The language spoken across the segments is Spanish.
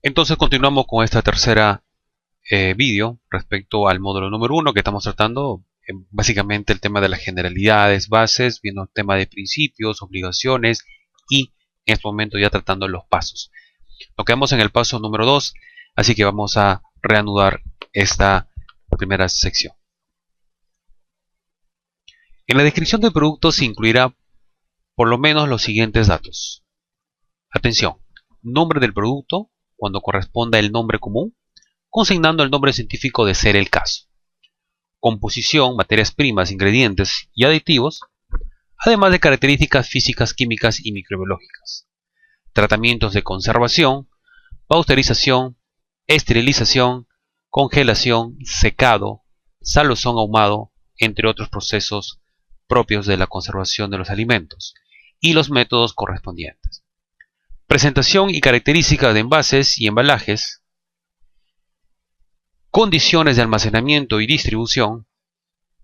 Entonces continuamos con esta tercera vídeo respecto al módulo número 1 que estamos tratando, básicamente el tema de las generalidades, bases, viendo el tema de principios, obligaciones y en este momento ya tratando los pasos. Nos quedamos en el paso número 2, así que vamos a reanudar esta primera sección. En la descripción del producto se incluirá por lo menos los siguientes datos. Atención, nombre del producto, cuando corresponda el nombre común, consignando el nombre científico de ser el caso. Composición, materias primas, ingredientes y aditivos, además de características físicas, químicas y microbiológicas. Tratamientos de conservación, pasteurización, esterilización, congelación, secado, salazón ahumado, entre otros procesos propios de la conservación de los alimentos, y los métodos correspondientes. Presentación y características de envases y embalajes, condiciones de almacenamiento y distribución,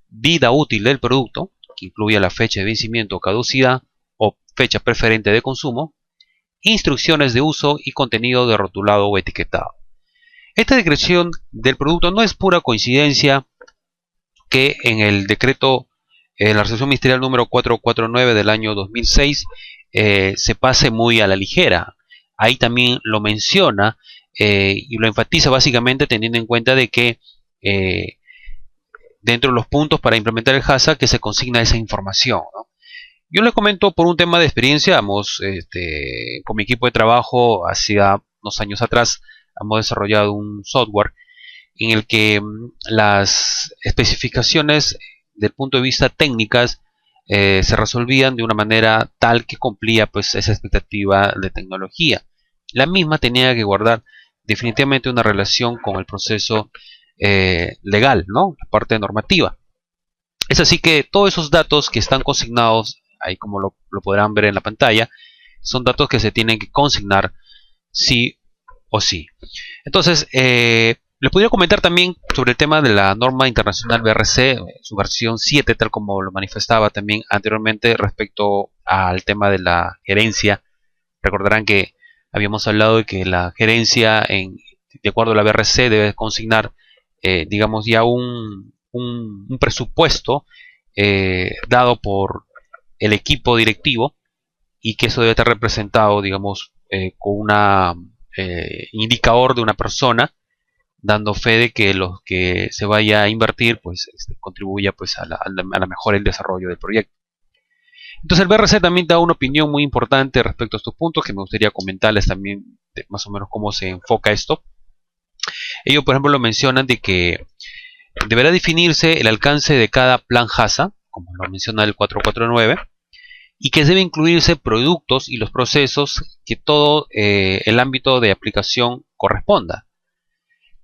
vida útil del producto, que incluye la fecha de vencimiento o caducidad o fecha preferente de consumo, instrucciones de uso y contenido de rotulado o etiquetado. Esta descripción del producto no es pura coincidencia que en el decreto, en la resolución ministerial número 449 del año 2006, se pase muy a la ligera. Ahí también lo menciona y lo enfatiza básicamente teniendo en cuenta de que dentro de los puntos para implementar el HACCP que se consigna esa información, ¿no? Yo les comento por un tema de experiencia, con mi equipo de trabajo hacía unos años atrás, hemos desarrollado un software en el que las especificaciones del punto de vista técnicas se resolvían de una manera tal que cumplía pues esa expectativa de tecnología. La misma tenía que guardar definitivamente una relación con el proceso legal, ¿no? La parte normativa. Es así que todos esos datos que están consignados, ahí como lo podrán ver en la pantalla, son datos que se tienen que consignar sí o sí. Entonces, les podría comentar también sobre el tema de la norma internacional BRC, su versión 7, tal como lo manifestaba también anteriormente respecto al tema de la gerencia. Recordarán que habíamos hablado de que la gerencia, de acuerdo a la BRC, debe consignar, digamos, ya un presupuesto dado por el equipo directivo y que eso debe estar representado, digamos, con un indicador de una persona dando fe de que lo que se vaya a invertir pues contribuya pues a la mejora del desarrollo del proyecto. Entonces el BRC también da una opinión muy importante respecto a estos puntos que me gustaría comentarles también más o menos cómo se enfoca esto. Ellos por ejemplo lo mencionan de que deberá definirse el alcance de cada plan HACCP, como lo menciona el 449, y que debe incluirse productos y los procesos que todo el ámbito de aplicación corresponda.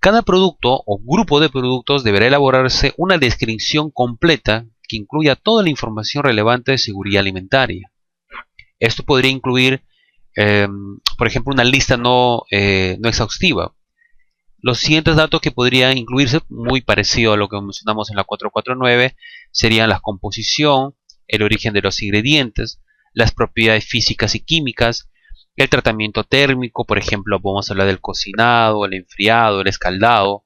Cada producto o grupo de productos deberá elaborarse una descripción completa que incluya toda la información relevante de seguridad alimentaria. Esto podría incluir, por ejemplo, una lista no exhaustiva. Los siguientes datos que podrían incluirse, muy parecido a lo que mencionamos en la 449, serían la composición, el origen de los ingredientes, las propiedades físicas y químicas, el tratamiento térmico, por ejemplo, podemos hablar del cocinado, el enfriado, el escaldado,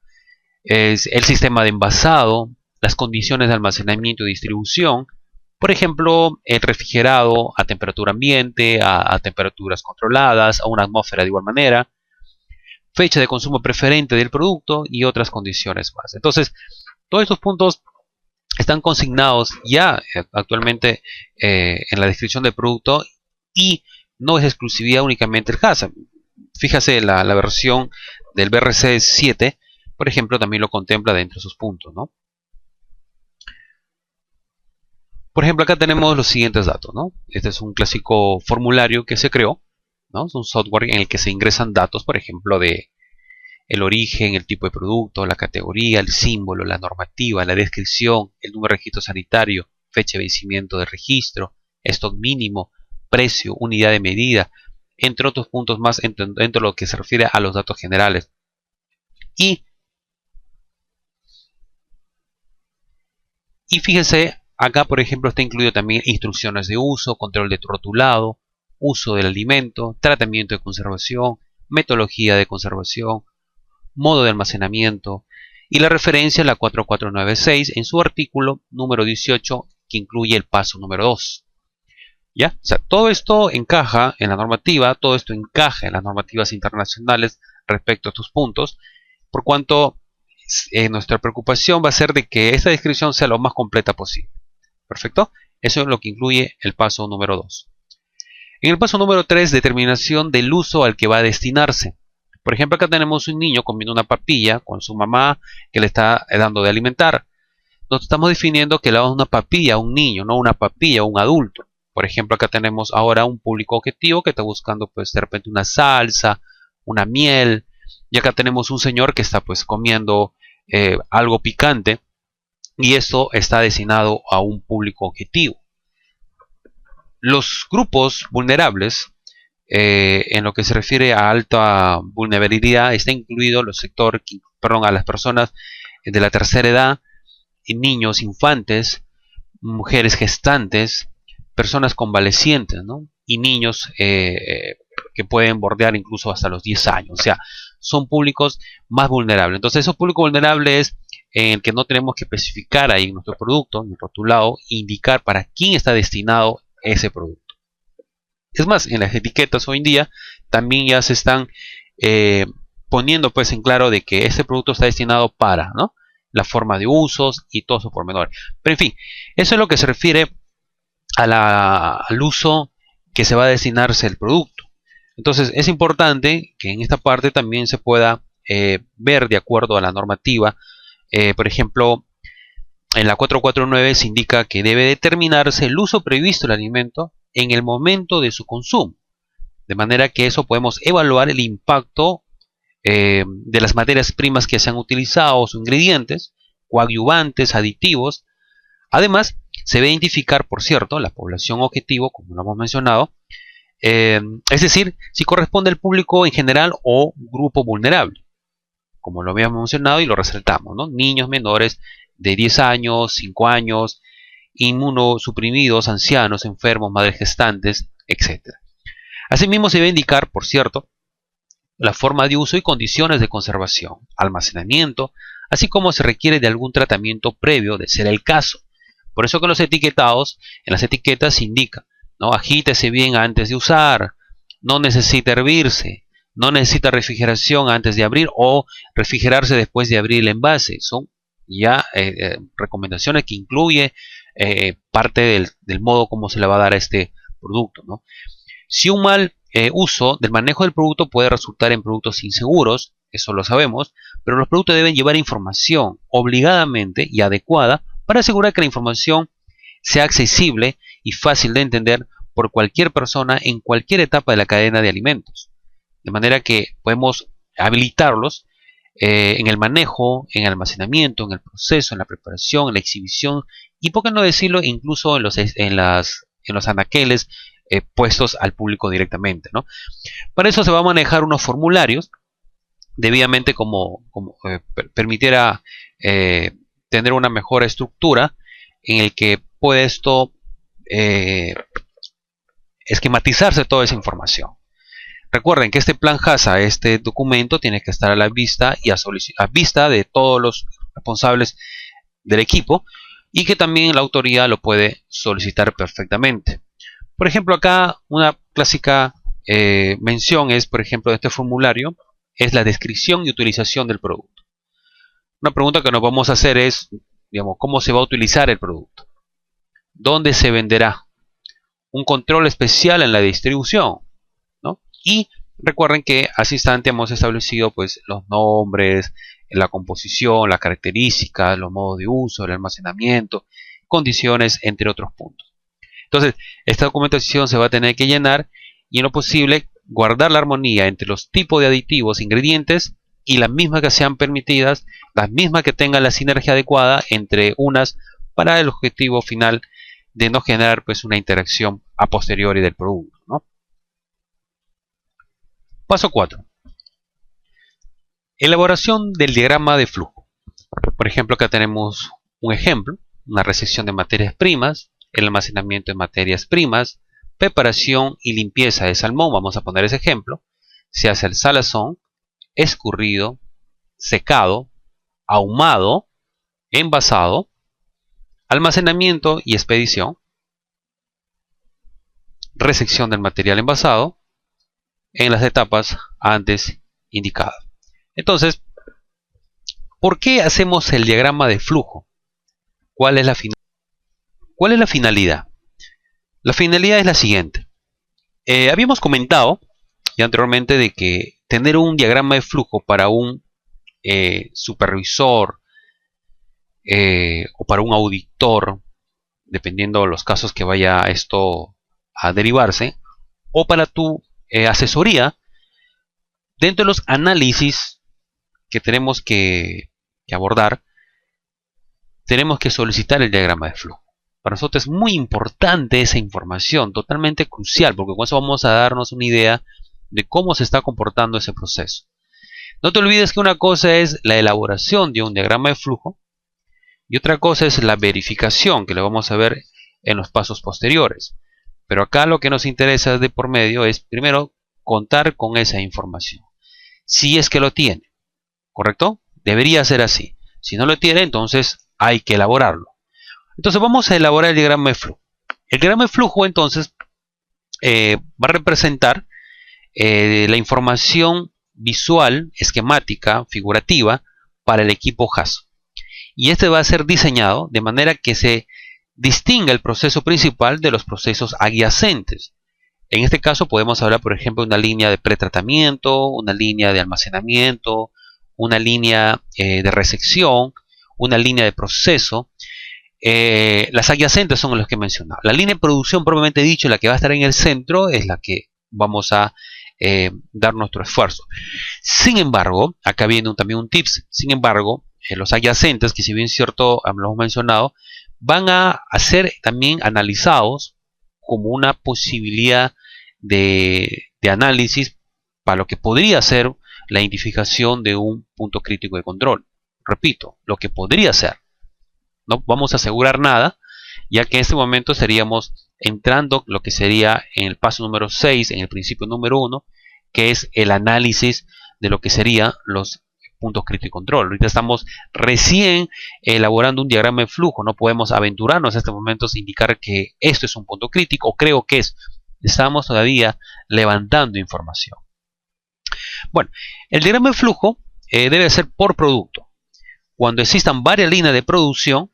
el sistema de envasado, las condiciones de almacenamiento y distribución, por ejemplo, el refrigerado a temperatura ambiente, a temperaturas controladas, a una atmósfera de igual manera, fecha de consumo preferente del producto y otras condiciones más. Entonces, todos estos puntos están consignados ya actualmente en la descripción del producto y no es exclusividad únicamente el HACCP. Fíjese, la versión del BRC 7, por ejemplo, también lo contempla dentro de sus puntos, ¿no? Por ejemplo, acá tenemos los siguientes datos, ¿no? Este es un clásico formulario que se creó, ¿no? Es un software en el que se ingresan datos, por ejemplo, de el origen, el tipo de producto, la categoría, el símbolo, la normativa, la descripción, el número de registro sanitario, fecha de vencimiento del registro, stock mínimo, precio, unidad de medida, entre otros puntos más dentro de lo que se refiere a los datos generales. Y fíjense, acá por ejemplo está incluido también instrucciones de uso, control de rotulado, uso del alimento, tratamiento de conservación, metodología de conservación, modo de almacenamiento y la referencia a la 4496 en su artículo número 18 que incluye el paso número 2. ¿Ya? O sea, todo esto encaja en la normativa, todo esto encaja en las normativas internacionales respecto a estos puntos, por cuanto nuestra preocupación va a ser de que esta descripción sea lo más completa posible. ¿Perfecto? Eso es lo que incluye el paso número 2. En el paso número 3, determinación del uso al que va a destinarse. Por ejemplo, acá tenemos un niño comiendo una papilla con su mamá que le está dando de alimentar. Nosotros estamos definiendo que le damos una papilla a un niño, no una papilla a un adulto. Por ejemplo, acá tenemos ahora un público objetivo que está buscando pues de repente una salsa, una miel. Y acá tenemos un señor que está pues comiendo algo picante. Y esto está destinado a un público objetivo. Los grupos vulnerables, en lo que se refiere a alta vulnerabilidad, está incluido a las personas de la tercera edad, niños, infantes, mujeres gestantes, personas convalecientes, ¿no? Y niños que pueden bordear incluso hasta los 10 años. O sea, son públicos más vulnerables. Entonces, esos públicos vulnerables es en el que no tenemos que especificar ahí en nuestro producto, en el rotulado, indicar para quién está destinado ese producto. Es más, en las etiquetas hoy en día también ya se están poniendo pues en claro de que este producto está destinado para, ¿no? La forma de usos y todos sus pormenores. Pero en fin, eso es lo que se refiere al uso que se va a destinarse el producto. Entonces es importante que en esta parte también se pueda ver de acuerdo a la normativa. Por ejemplo, en la 449 se indica que debe determinarse el uso previsto del alimento en el momento de su consumo. De manera que eso podemos evaluar el impacto de las materias primas que se han utilizado, o sus ingredientes, coadyuvantes, aditivos. Además, se debe identificar, por cierto, la población objetivo, como lo hemos mencionado, es decir, si corresponde al público en general o grupo vulnerable, como lo habíamos mencionado y lo resaltamos, ¿no? Niños menores de 10 años, 5 años, inmunosuprimidos, ancianos, enfermos, madres gestantes, etc. Asimismo, se debe indicar, por cierto, la forma de uso y condiciones de conservación, almacenamiento, así como se requiere de algún tratamiento previo de ser el caso. Por eso que los etiquetados, en las etiquetas se indica, ¿no? Agítese bien antes de usar, no necesita hervirse, no necesita refrigeración antes de abrir o refrigerarse después de abrir el envase. Son ya recomendaciones que incluye parte del modo como se le va a dar a este producto, ¿no? Si un mal uso del manejo del producto puede resultar en productos inseguros, eso lo sabemos, pero los productos deben llevar información obligadamente y adecuada para asegurar que la información sea accesible y fácil de entender por cualquier persona en cualquier etapa de la cadena de alimentos. De manera que podemos habilitarlos en el manejo, en el almacenamiento, en el proceso, en la preparación, en la exhibición y, por qué no decirlo, incluso en los anaqueles puestos al público directamente, ¿no? Para eso se va a manejar unos formularios debidamente como permitiera tener una mejor estructura en el que puede esto esquematizarse toda esa información. Recuerden que este plan HACCP, este documento, tiene que estar a la vista y a vista de todos los responsables del equipo y que también la autoridad lo puede solicitar perfectamente. Por ejemplo, acá una clásica mención es, por ejemplo, de este formulario, es la descripción y utilización del producto. Una pregunta que nos vamos a hacer es, digamos, ¿cómo se va a utilizar el producto? ¿Dónde se venderá? Un control especial en la distribución, ¿no? Y recuerden que hace instante hemos establecido pues los nombres, la composición, las características, los modos de uso, el almacenamiento, condiciones, entre otros puntos. Entonces, esta documentación se va a tener que llenar y en lo posible guardar la armonía entre los tipos de aditivos, ingredientes y las mismas que sean permitidas, las mismas que tengan la sinergia adecuada entre unas para el objetivo final de no generar pues una interacción a posteriori del producto, ¿no? Paso 4. Elaboración del diagrama de flujo. Por ejemplo, acá tenemos un ejemplo, una recepción de materias primas, el almacenamiento de materias primas, preparación y limpieza de salmón, vamos a poner ese ejemplo, se hace el salazón, escurrido, secado, ahumado, envasado, almacenamiento y expedición, recepción del material envasado en las etapas antes indicadas. Entonces, ¿por qué hacemos el diagrama de flujo? ¿Cuál es la finalidad? La finalidad es la siguiente. Habíamos comentado ya anteriormente de que tener un diagrama de flujo para un supervisor o para un auditor, dependiendo de los casos que vaya esto a derivarse, o para tu asesoría, dentro de los análisis que tenemos que abordar, tenemos que solicitar el diagrama de flujo. Para nosotros es muy importante esa información, totalmente crucial, porque con eso vamos a darnos una idea de cómo se está comportando ese proceso. No te olvides que una cosa es la elaboración de un diagrama de flujo y otra cosa es la verificación, que lo vamos a ver en los pasos posteriores. Pero acá lo que nos interesa de por medio es, primero, contar con esa información. Si es que lo tiene, ¿correcto? Debería ser así. Si no lo tiene, entonces hay que elaborarlo. Entonces vamos a elaborar el diagrama de flujo. El diagrama de flujo, entonces, va a representar la información visual, esquemática, figurativa, para el equipo HASO. Y este va a ser diseñado de manera que se distinga el proceso principal de los procesos adyacentes. En este caso podemos hablar, por ejemplo, de una línea de pretratamiento, una línea de almacenamiento, una línea de recepción, una línea de proceso. Las adyacentes son las que he mencionado. La línea de producción propiamente dicho, la que va a estar en el centro, es la que vamos a dar nuestro esfuerzo. Sin embargo, acá viene también un tips. Sin embargo, los adyacentes, que si bien es cierto lo hemos mencionado, van a ser también analizados como una posibilidad de análisis para lo que podría ser la identificación de un punto crítico de control. Repito, lo que podría ser. No vamos a asegurar nada, ya que en este momento estaríamos entrando lo que sería en el paso número 6, en el principio número 1, que es el análisis de lo que serían los puntos críticos de control. Ahorita estamos recién elaborando un diagrama de flujo, no podemos aventurarnos en este momento a indicar que esto es un punto crítico, o creo que es. Estamos todavía levantando información. Bueno, el diagrama de flujo debe ser por producto. Cuando existan varias líneas de producción,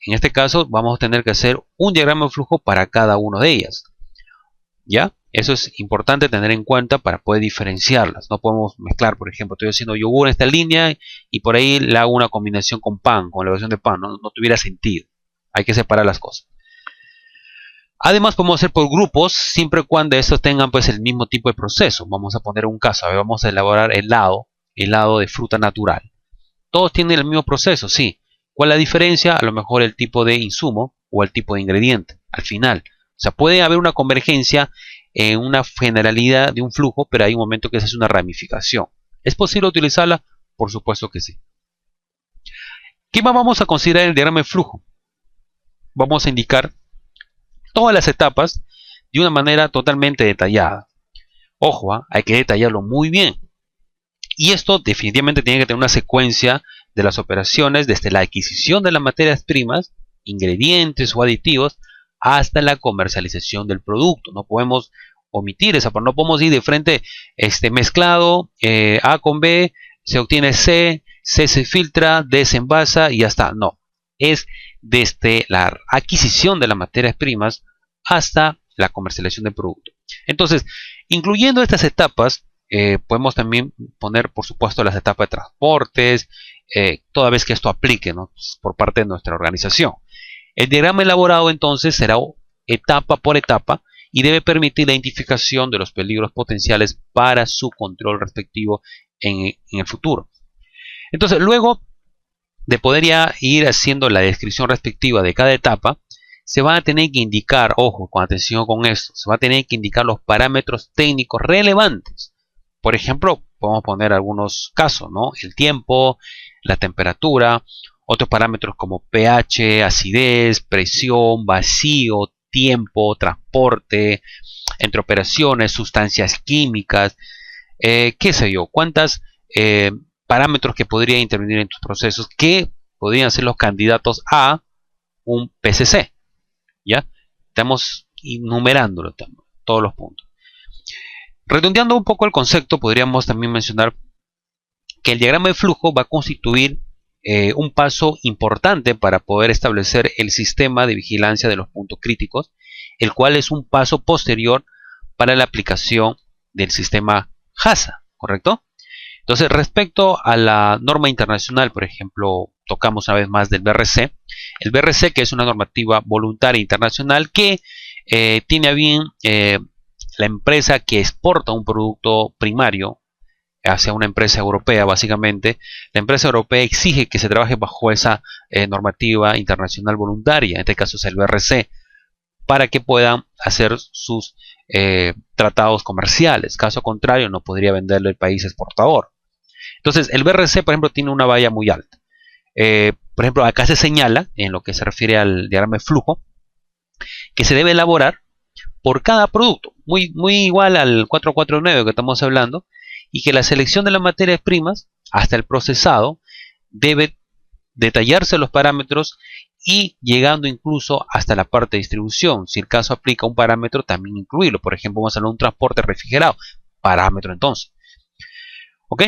en este caso vamos a tener que hacer un diagrama de flujo para cada una de ellas. ¿Ya? Eso es importante tener en cuenta para poder diferenciarlas. No podemos mezclar, por ejemplo, estoy haciendo yogur en esta línea y por ahí le hago una combinación con pan, con la versión de pan. No tuviera sentido. Hay que separar las cosas. Además podemos hacer por grupos, siempre y cuando estos tengan pues el mismo tipo de proceso. Vamos a poner un caso, a ver, vamos a elaborar helado de fruta natural. Todos tienen el mismo proceso, sí. ¿Cuál es la diferencia? A lo mejor el tipo de insumo o el tipo de ingrediente, al final. O sea, puede haber una convergencia en una generalidad de un flujo, pero hay un momento que se hace una ramificación. ¿Es posible utilizarla? Por supuesto que sí. ¿Qué más vamos a considerar en el diagrama de flujo? Vamos a indicar todas las etapas de una manera totalmente detallada. Ojo, hay que detallarlo muy bien. Y esto definitivamente tiene que tener una secuencia de las operaciones desde la adquisición de las materias primas, ingredientes o aditivos, hasta la comercialización del producto. No podemos omitir esa parte, no podemos ir de frente mezclado A con B, se obtiene C, C se filtra, D se envasa y ya está. No, es desde la adquisición de las materias primas hasta la comercialización del producto. Entonces, incluyendo estas etapas, podemos también poner, por supuesto, las etapas de transportes, toda vez que esto aplique, ¿no?, por parte de nuestra organización. El diagrama elaborado entonces será etapa por etapa y debe permitir la identificación de los peligros potenciales para su control respectivo en el futuro. Entonces, luego de poder ya ir haciendo la descripción respectiva de cada etapa, se va a tener que indicar, ojo, con atención con esto, se va a tener que indicar los parámetros técnicos relevantes. Por ejemplo, podemos poner algunos casos, ¿no? El tiempo, la temperatura, otros parámetros como pH, acidez, presión, vacío, tiempo, transporte, entre operaciones, sustancias químicas, qué sé yo, cuántas parámetros que podrían intervenir en tus procesos que podrían ser los candidatos a un PCC. ¿Ya? Estamos enumerándolo todos los puntos. Redondeando un poco el concepto, podríamos también mencionar que el diagrama de flujo va a constituir un paso importante para poder establecer el sistema de vigilancia de los puntos críticos, el cual es un paso posterior para la aplicación del sistema HACCP, ¿correcto? Entonces, respecto a la norma internacional, por ejemplo, tocamos una vez más del BRC. El BRC, que es una normativa voluntaria internacional que tiene a bien la empresa que exporta un producto primario hacia una empresa europea, básicamente. La empresa europea exige que se trabaje bajo esa normativa internacional voluntaria, en este caso es el BRC, para que puedan hacer sus tratados comerciales. Caso contrario, no podría venderlo el país exportador. Entonces, el BRC, por ejemplo, tiene una valla muy alta. Por ejemplo, acá se señala, en lo que se refiere al diagrama de flujo, que se debe elaborar por cada producto, muy igual al 449 que estamos hablando, y que la selección de las materias primas hasta el procesado debe detallarse los parámetros y llegando incluso hasta la parte de distribución. Si el caso aplica un parámetro, también incluirlo. Por ejemplo, vamos a hablar de un transporte refrigerado, parámetro entonces. ¿Ok?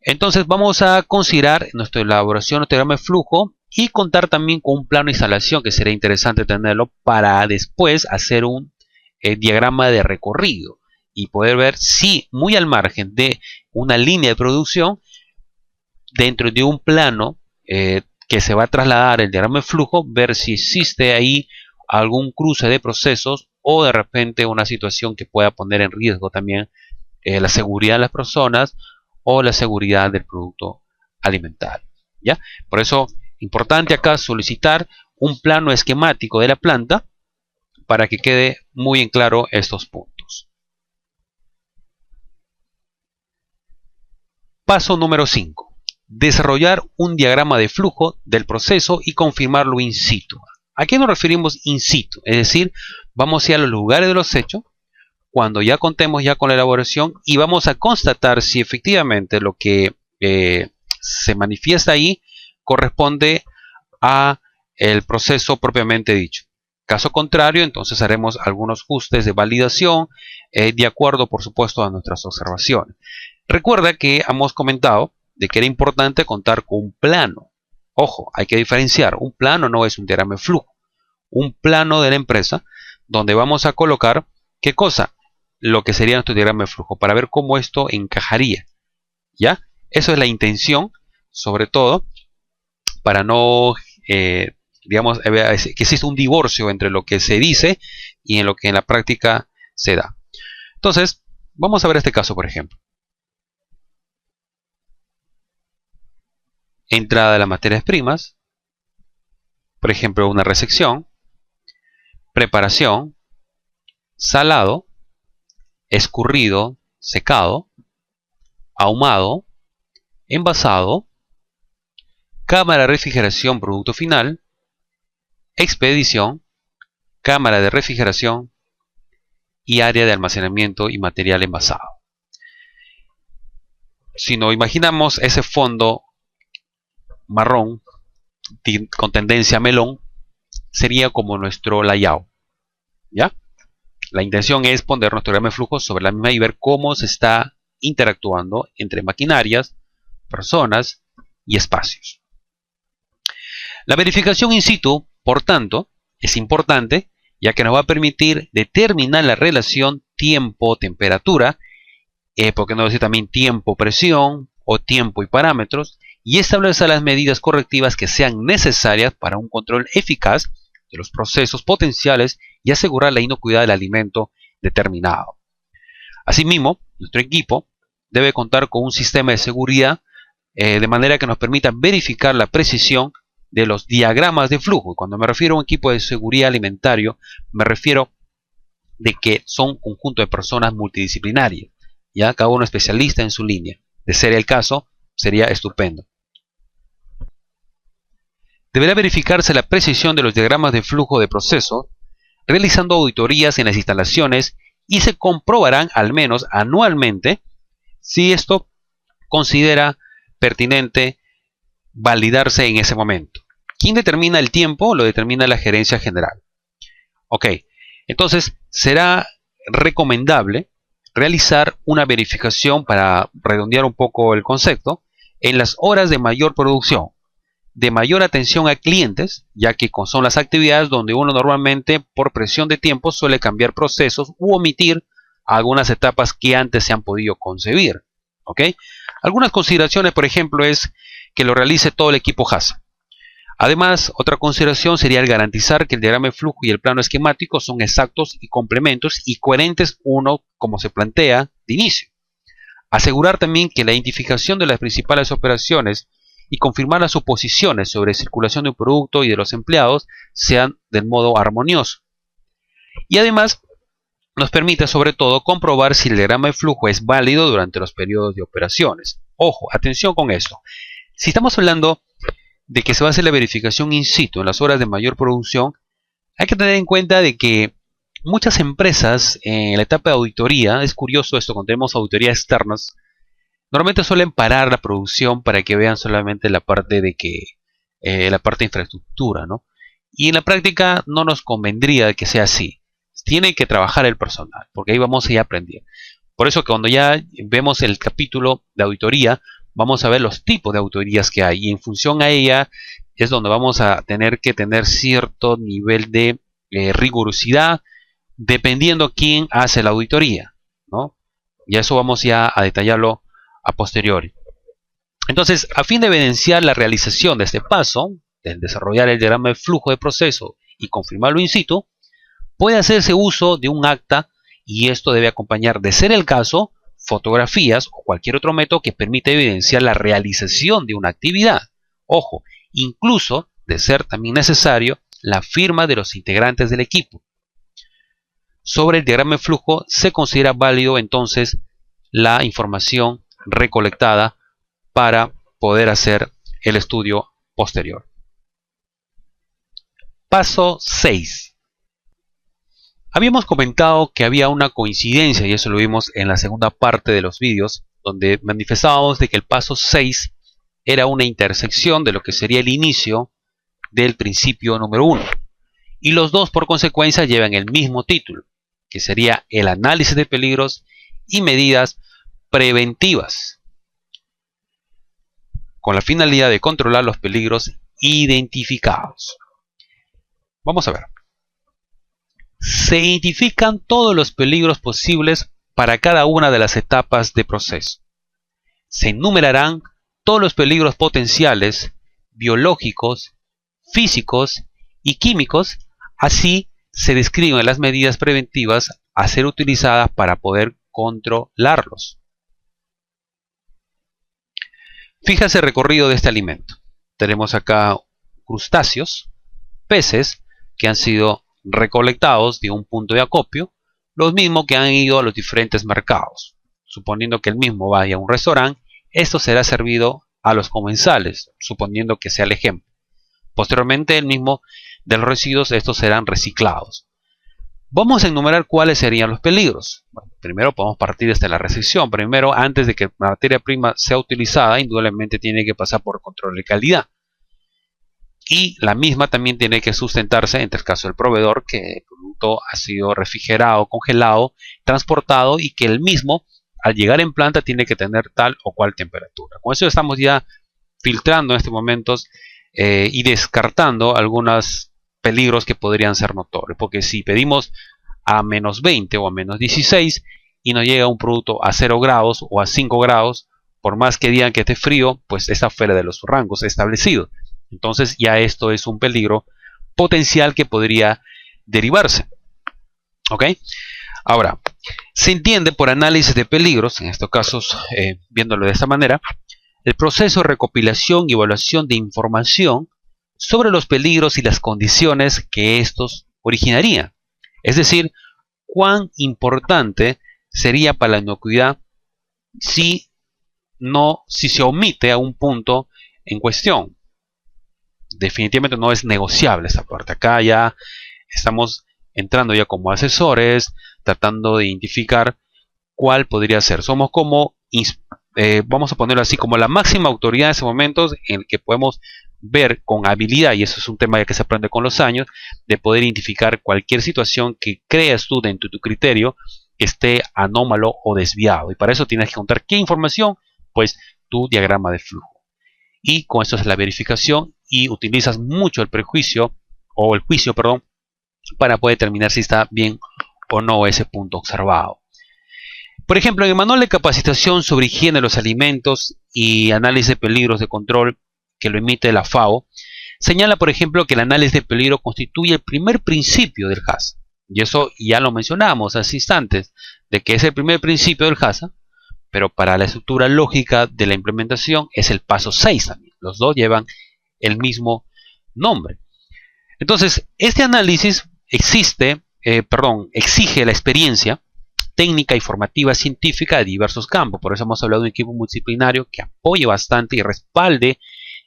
Entonces vamos a considerar nuestra elaboración de diagrama de flujo y contar también con un plano de instalación, que sería interesante tenerlo para después hacer un diagrama de recorrido y poder ver si muy al margen de una línea de producción, dentro de un plano que se va a trasladar el diagrama de flujo, ver si existe ahí algún cruce de procesos o de repente una situación que pueda poner en riesgo también la seguridad de las personas o la seguridad del producto alimentario. ¿Ya? Por eso, importante acá solicitar un plano esquemático de la planta para que quede muy en claro estos puntos. Paso número 5. Desarrollar un diagrama de flujo del proceso y confirmarlo in situ. ¿A qué nos referimos in situ? Es decir, vamos a ir a los lugares de los hechos cuando ya contemos ya con la elaboración y vamos a constatar si efectivamente lo que se manifiesta ahí corresponde a el proceso propiamente dicho. Caso contrario, entonces haremos algunos ajustes de validación de acuerdo, por supuesto, a nuestras observaciones. Recuerda que hemos comentado de que era importante contar con un plano. Ojo, hay que diferenciar. Un plano no es un diagrama de flujo. Un plano de la empresa donde vamos a colocar, ¿qué cosa? Lo que sería nuestro diagrama de flujo para ver cómo esto encajaría. ¿Ya? Eso es la intención, sobre todo, para no, digamos, que existe un divorcio entre lo que se dice y en lo que en la práctica se da. Entonces, vamos a ver este caso, por ejemplo. Entrada de las materias primas, por ejemplo, una resección, preparación, salado, escurrido, secado, ahumado, envasado, cámara de refrigeración producto final, expedición, cámara de refrigeración y área de almacenamiento y material envasado. Si nos imaginamos ese fondo marrón con tendencia a melón, sería como nuestro layout. ¿Ya? La intención es poner nuestro diagrama de flujo sobre la misma y ver cómo se está interactuando entre maquinarias, personas y espacios. La verificación in situ, por tanto, es importante ya que nos va a permitir determinar la relación tiempo-temperatura, por qué no decir también tiempo-presión o tiempo y parámetros, y establecer las medidas correctivas que sean necesarias para un control eficaz de los procesos potenciales y asegurar la inocuidad del alimento determinado. Asimismo, nuestro equipo debe contar con un sistema de seguridad de manera que nos permita verificar la precisión de los diagramas de flujo. Cuando me refiero a un equipo de seguridad alimentario, me refiero de que son un conjunto de personas multidisciplinarias, ya cada uno especialista en su línea. De ser el caso, sería estupendo. Deberá verificarse la precisión de los diagramas de flujo de proceso, realizando auditorías en las instalaciones y se comprobarán al menos anualmente si esto considera pertinente validarse en ese momento. ¿Quién determina el tiempo? Lo determina la gerencia general. Ok, entonces será recomendable realizar una verificación, para redondear un poco el concepto, en las horas de mayor producción, de mayor atención a clientes, ya que son las actividades donde uno normalmente por presión de tiempo suele cambiar procesos u omitir algunas etapas que antes se han podido concebir. ¿Ok? Algunas consideraciones, por ejemplo, es que lo realice todo el equipo HASA. Además, otra consideración sería el garantizar que el diagrama de flujo y el plano esquemático son exactos y complementos y coherentes uno como se plantea de inicio. Asegurar también que la identificación de las principales operaciones y confirmar las suposiciones sobre circulación de un producto y de los empleados sean del modo armonioso. Y además nos permite sobre todo comprobar si el diagrama de flujo es válido durante los periodos de operaciones. Ojo, atención con esto. Si estamos hablando de que se va a hacer la verificación in situ en las horas de mayor producción, hay que tener en cuenta de que muchas empresas en la etapa de auditoría, es curioso esto, cuando tenemos auditorías externas, normalmente suelen parar la producción para que vean solamente la parte de la parte de infraestructura, ¿no? Y en la práctica no nos convendría que sea así. Tiene que trabajar el personal, porque ahí vamos a ir aprendiendo. Por eso que cuando ya vemos el capítulo de auditoría, vamos a ver los tipos de auditorías que hay, y en función a ella es donde vamos a tener que tener cierto nivel de rigurosidad, dependiendo quién hace la auditoría, ¿no? Y eso vamos ya a detallarlo a posteriori. Entonces, a fin de evidenciar la realización de este paso, del desarrollar el diagrama de flujo de proceso y confirmarlo in situ, puede hacerse uso de un acta, y esto debe acompañar, de ser el caso, fotografías o cualquier otro método que permita evidenciar la realización de una actividad. Ojo, incluso, de ser también necesario, la firma de los integrantes del equipo. Sobre el diagrama de flujo se considera válido entonces la información recolectada para poder hacer el estudio posterior. Paso 6. Habíamos comentado que había una coincidencia, y eso lo vimos en la segunda parte de los vídeos, donde manifestábamos de que el paso 6 era una intersección de lo que sería el inicio del principio número 1. Y los dos por consecuencia llevan el mismo título, que sería el análisis de peligros y medidas preventivas, con la finalidad de controlar los peligros identificados. Vamos a ver. Se identifican todos los peligros posibles para cada una de las etapas de proceso. Se enumerarán todos los peligros potenciales, biológicos, físicos y químicos. Así se describen las medidas preventivas a ser utilizadas para poder controlarlos. Fíjase el recorrido de este alimento. Tenemos acá crustáceos, peces que han sido recolectados de un punto de acopio, los mismos que han ido a los diferentes mercados. Suponiendo que el mismo vaya a un restaurante, esto será servido a los comensales, suponiendo que sea el ejemplo. Posteriormente, el mismo de los residuos, estos serán reciclados. Vamos a enumerar cuáles serían los peligros. Bueno, primero podemos partir desde la recepción. Primero, antes de que la materia prima sea utilizada, indudablemente tiene que pasar por control de calidad. Y la misma también tiene que sustentarse, en el caso del proveedor, que el producto ha sido refrigerado, congelado, transportado, y que el mismo, al llegar en planta, tiene que tener tal o cual temperatura. Con eso estamos ya filtrando en estos momentos y descartando algunos peligros que podrían ser notorios. Porque si pedimos a menos 20 o a menos 16 y nos llega un producto a 0 grados o a 5 grados, por más que digan que esté frío, pues está fuera de los rangos establecidos. Entonces ya esto es un peligro potencial que podría derivarse. ¿Ok? Ahora, se entiende por análisis de peligros, en estos casos, viéndolo de esta manera, el proceso de recopilación y evaluación de información sobre los peligros y las condiciones que estos originarían. Es decir, cuán importante sería para la inocuidad si se omite a un punto en cuestión. Definitivamente no es negociable esta parte. Acá ya estamos entrando ya como asesores, tratando de identificar cuál podría ser. Somos como vamos a ponerlo así, como la máxima autoridad en ese momento en el que podemos ver con habilidad, y eso es un tema que se aprende con los años, de poder identificar cualquier situación que creas tú dentro de tu criterio que esté anómalo o desviado. Y para eso tienes que contar qué información, pues tu diagrama de flujo. Y con esto es la verificación y utilizas mucho el prejuicio o el juicio, perdón, para poder determinar si está bien o no ese punto observado. Por ejemplo, en el manual de capacitación sobre higiene de los alimentos y análisis de peligros de control que lo emite la FAO, señala, por ejemplo, que el análisis de peligro constituye el primer principio del HACCP. Y eso ya lo mencionamos hace instantes, de que es el primer principio del HACCP, pero para la estructura lógica de la implementación es el paso 6 también. Los dos llevan el mismo nombre. Entonces, este análisis exige la experiencia técnica y formativa científica de diversos campos. Por eso hemos hablado de un equipo multidisciplinario que apoye bastante y respalde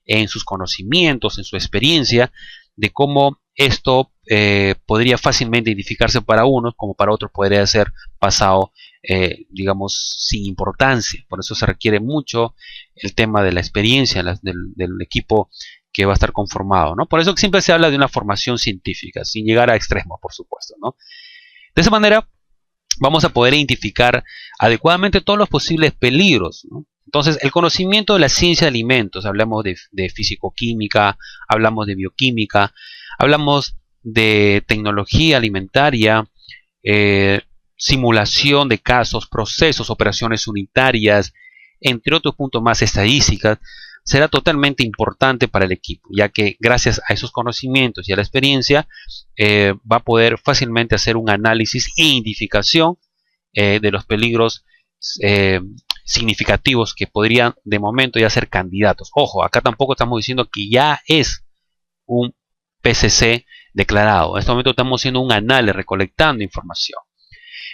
en sus conocimientos, en su experiencia, de cómo esto podría fácilmente identificarse para unos, como para otros podría ser pasado, digamos, sin importancia. Por eso se requiere mucho el tema de la experiencia del equipo que va a estar conformado, ¿no? Por eso siempre se habla de una formación científica, sin llegar a extremos, por supuesto, ¿no? De esa manera, vamos a poder identificar adecuadamente todos los posibles peligros, ¿no? Entonces, el conocimiento de la ciencia de alimentos, hablamos de físico-química, hablamos de bioquímica, hablamos de tecnología alimentaria, simulación de casos, procesos, operaciones unitarias, entre otros puntos más estadísticas, será totalmente importante para el equipo, ya que gracias a esos conocimientos y a la experiencia va a poder fácilmente hacer un análisis e identificación de los peligros significativos que podrían de momento ya ser candidatos. Ojo, acá tampoco estamos diciendo que ya es un PCC declarado. En este momento estamos haciendo un análisis, recolectando información.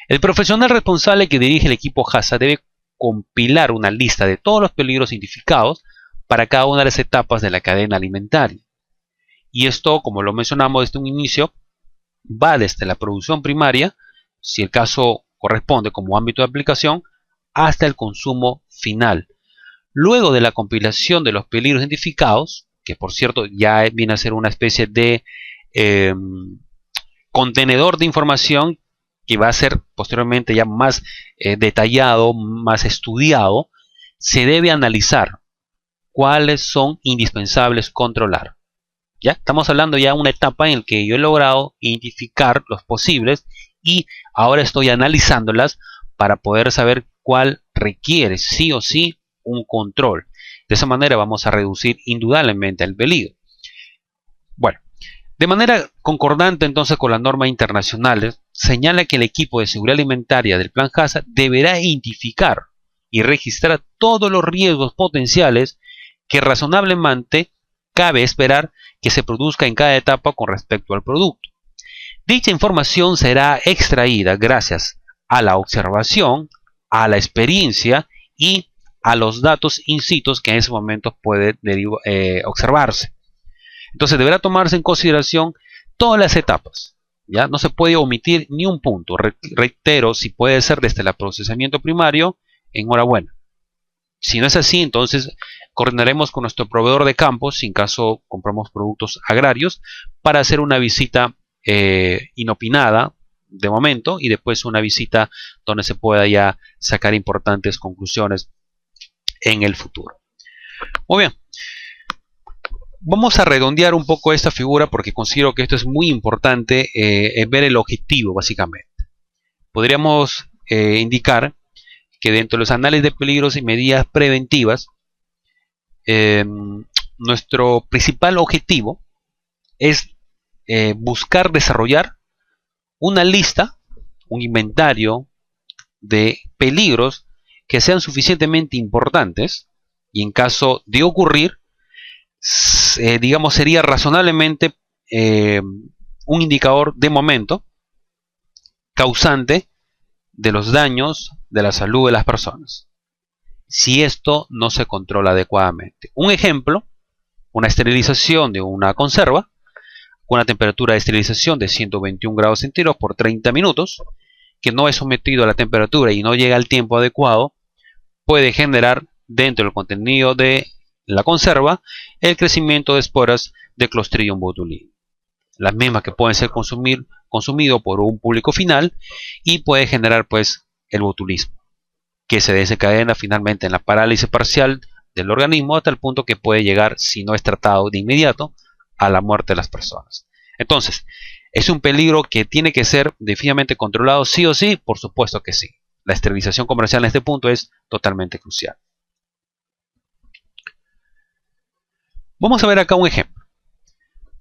El profesional responsable que dirige el equipo HACCP debe compilar una lista de todos los peligros identificados para cada una de las etapas de la cadena alimentaria. Y esto, como lo mencionamos desde un inicio, va desde la producción primaria, si el caso corresponde como ámbito de aplicación, hasta el consumo final. Luego de la compilación de los peligros identificados, que por cierto ya viene a ser una especie de contenedor de información que va a ser posteriormente ya más detallado, más estudiado, se debe analizar cuáles son indispensables controlar. ¿Ya? Estamos hablando ya de una etapa en la que yo he logrado identificar los posibles y ahora estoy analizándolas para poder saber cuál requiere sí o sí un control. De esa manera vamos a reducir indudablemente el peligro. Bueno, de manera concordante entonces con las normas internacionales, señala que el equipo de seguridad alimentaria del Plan HACCP deberá identificar y registrar todos los riesgos potenciales que razonablemente cabe esperar que se produzca en cada etapa con respecto al producto. Dicha información será extraída gracias a la observación, a la experiencia y a los datos in situ que en ese momento puede observarse. Entonces deberá tomarse en consideración todas las etapas. ¿Ya? No se puede omitir ni un punto. Reitero, si puede ser desde el procesamiento primario, enhorabuena. Si no es así, entonces coordinaremos con nuestro proveedor de campos, si en caso compramos productos agrarios, para hacer una visita inopinada de momento y después una visita donde se pueda ya sacar importantes conclusiones en el futuro. Muy bien. Vamos a redondear un poco esta figura porque considero que esto es muy importante, ver el objetivo básicamente. Podríamos indicar que dentro de los análisis de peligros y medidas preventivas, nuestro principal objetivo es buscar desarrollar una lista, un inventario de peligros que sean suficientemente importantes y en caso de ocurrir, digamos, sería razonablemente un indicador de momento causante de los daños de la salud de las personas, si esto no se controla adecuadamente. Un ejemplo, una esterilización de una conserva con una temperatura de esterilización de 121 grados centígrados por 30 minutos, que no es sometido a la temperatura y no llega al tiempo adecuado, puede generar dentro del contenido de la conserva el crecimiento de esporas de Clostridium botulinum, las mismas que pueden ser consumido por un público final y puede generar pues el botulismo, que se desencadena finalmente en la parálisis parcial del organismo hasta el punto que puede llegar, si no es tratado de inmediato, a la muerte de las personas. Entonces, ¿es un peligro que tiene que ser definitivamente controlado sí o sí? Por supuesto que sí. La esterilización comercial en este punto es totalmente crucial. Vamos a ver acá un ejemplo.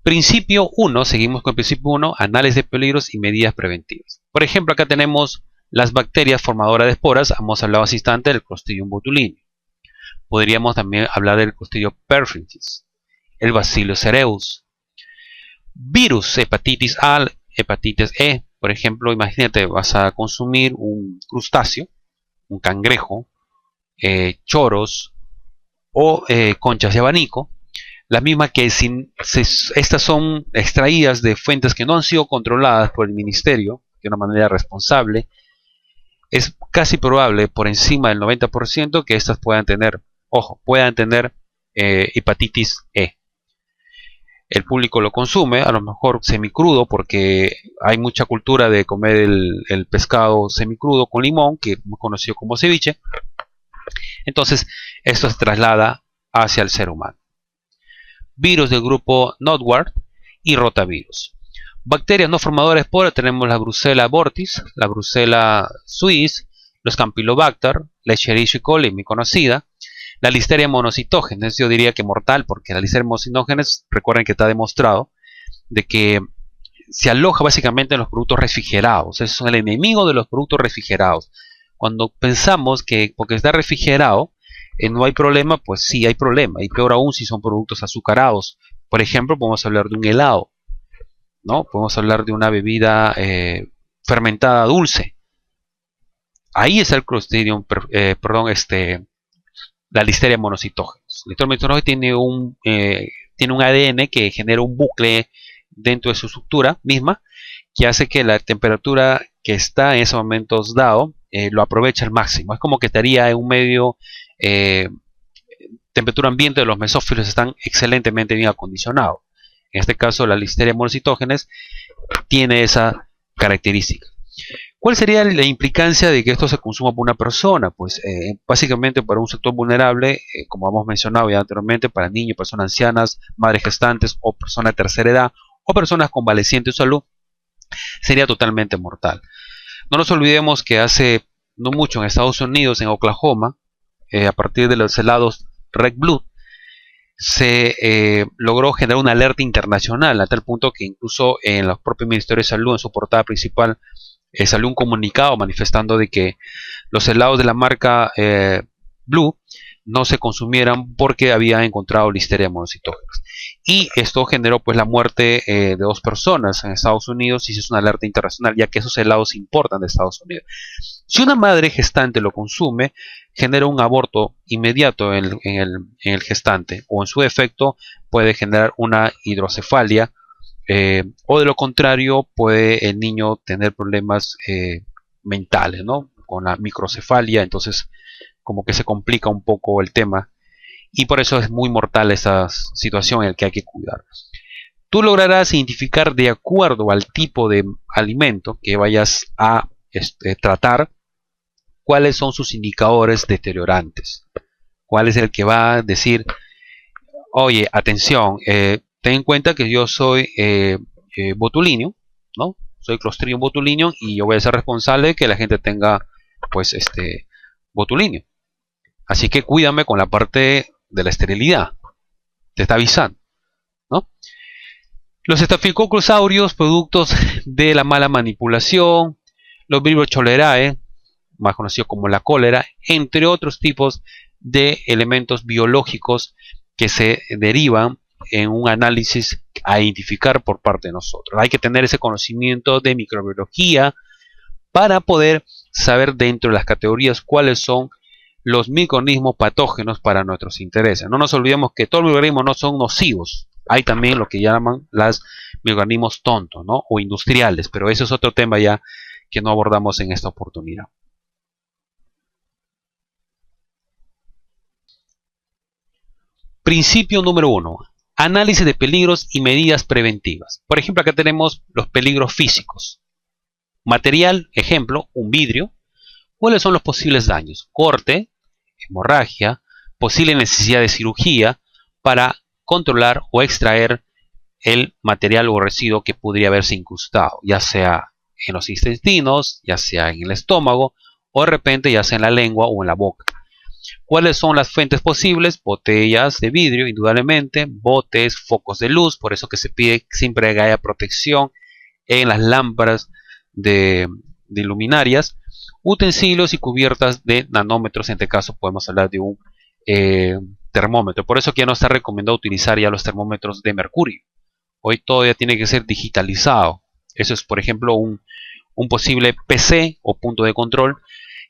Principio 1, seguimos con el principio 1, análisis de peligros y medidas preventivas. Por ejemplo, acá tenemos las bacterias formadoras de esporas. Hemos hablado hace instante del Clostridium botulinum. Podríamos también hablar del Clostridium perfringens, el Bacillus cereus, virus, hepatitis A, hepatitis E. Por ejemplo, imagínate, vas a consumir un crustáceo, un cangrejo, choros o conchas de abanico. La misma que estas son extraídas de fuentes que no han sido controladas por el ministerio de una manera responsable. Es casi probable, por encima del 90%, que estas puedan tener, ojo, hepatitis E. El público lo consume, a lo mejor semicrudo, porque hay mucha cultura de comer el pescado semicrudo con limón, que es muy conocido como ceviche. Entonces, esto se traslada hacia el ser humano. Virus del grupo Nodward y rotavirus. Bacterias no formadoras de esporas, tenemos la Brucella abortis, la Brucella suis, los Campylobacter, la Escherichia coli, muy conocida, la Listeria monocytogenes. Yo diría que mortal, porque la Listeria monocytogenes, recuerden que está demostrado de que se aloja básicamente en los productos refrigerados. Es el enemigo de los productos refrigerados. Cuando pensamos que porque está refrigerado no hay problema, pues sí hay problema, y peor aún si son productos azucarados. Por ejemplo, podemos hablar de un helado, ¿no? Podemos hablar de una bebida fermentada dulce. Ahí está el Clostridium, la Listeria monocytogenes. La Listeria monocytogenes tiene un ADN que genera un bucle dentro de su estructura misma, que hace que la temperatura que está en esos momentos dado lo aproveche al máximo. Es como que estaría en un medio temperatura ambiente de los mesófilos están excelentemente bien acondicionados. En este caso, la Listeria monocytogenes tiene esa característica. ¿Cuál sería la implicancia de que esto se consuma por una persona? Pues básicamente para un sector vulnerable, como hemos mencionado ya anteriormente, para niños, personas ancianas, madres gestantes o personas de tercera edad o personas convalecientes de salud, sería totalmente mortal. No nos olvidemos que hace no mucho en Estados Unidos, en Oklahoma, a partir de los helados Red Blue, se logró generar una alerta internacional, a tal punto que incluso en los propios ministerios de salud, en su portada principal, salió un comunicado manifestando de que los helados de la marca Blue no se consumieran porque había encontrado Listeria monocytogenes. Y esto generó pues la muerte de 2 personas en Estados Unidos, y es una alerta internacional, ya que esos helados se importan de Estados Unidos. Si una madre gestante lo consume, genera un aborto inmediato en el gestante, o en su defecto puede generar una hidrocefalia, o de lo contrario puede el niño tener problemas mentales, ¿no? Con la microcefalia. Entonces como que se complica un poco el tema, y por eso es muy mortal esa situación en la que hay que cuidar. Tú lograrás identificar, de acuerdo al tipo de alimento que vayas a tratar, cuáles son sus indicadores deteriorantes, cuál es el que va a decir, oye, atención, ten en cuenta que yo soy botulinio, ¿no? Soy Clostridium botulinum, y yo voy a ser responsable de que la gente tenga pues botulinio. Así que cuídame con la parte de la esterilidad. Te está avisando, ¿no? Los Staphylococcus aureus, productos de la mala manipulación, los virus cholerae, más conocido como la cólera, entre otros tipos de elementos biológicos que se derivan en un análisis a identificar por parte de nosotros. Hay que tener ese conocimiento de microbiología para poder saber dentro de las categorías cuáles son los microorganismos patógenos para nuestros intereses. No nos olvidemos que todos los microorganismos no son nocivos. Hay también lo que llaman los microorganismos tontos, ¿no? O industriales, pero ese es otro tema ya que no abordamos en esta oportunidad. Principio número 1. Análisis de peligros y medidas preventivas. Por ejemplo, acá tenemos los peligros físicos. Material, ejemplo, un vidrio. ¿Cuáles son los posibles daños? Corte, hemorragia, posible necesidad de cirugía para controlar o extraer el material o residuo que podría haberse incrustado, ya sea en los intestinos, ya sea en el estómago, o de repente ya sea en la lengua o en la boca. ¿Cuáles son las fuentes posibles? Botellas de vidrio, indudablemente, botes, focos de luz, por eso que se pide siempre que haya protección en las lámparas de luminarias, utensilios y cubiertas de nanómetros, en este caso podemos hablar de un termómetro, por eso que ya no está recomendado utilizar ya los termómetros de mercurio. Hoy todo ya tiene que ser digitalizado. Eso es, por ejemplo, un posible PC o punto de control,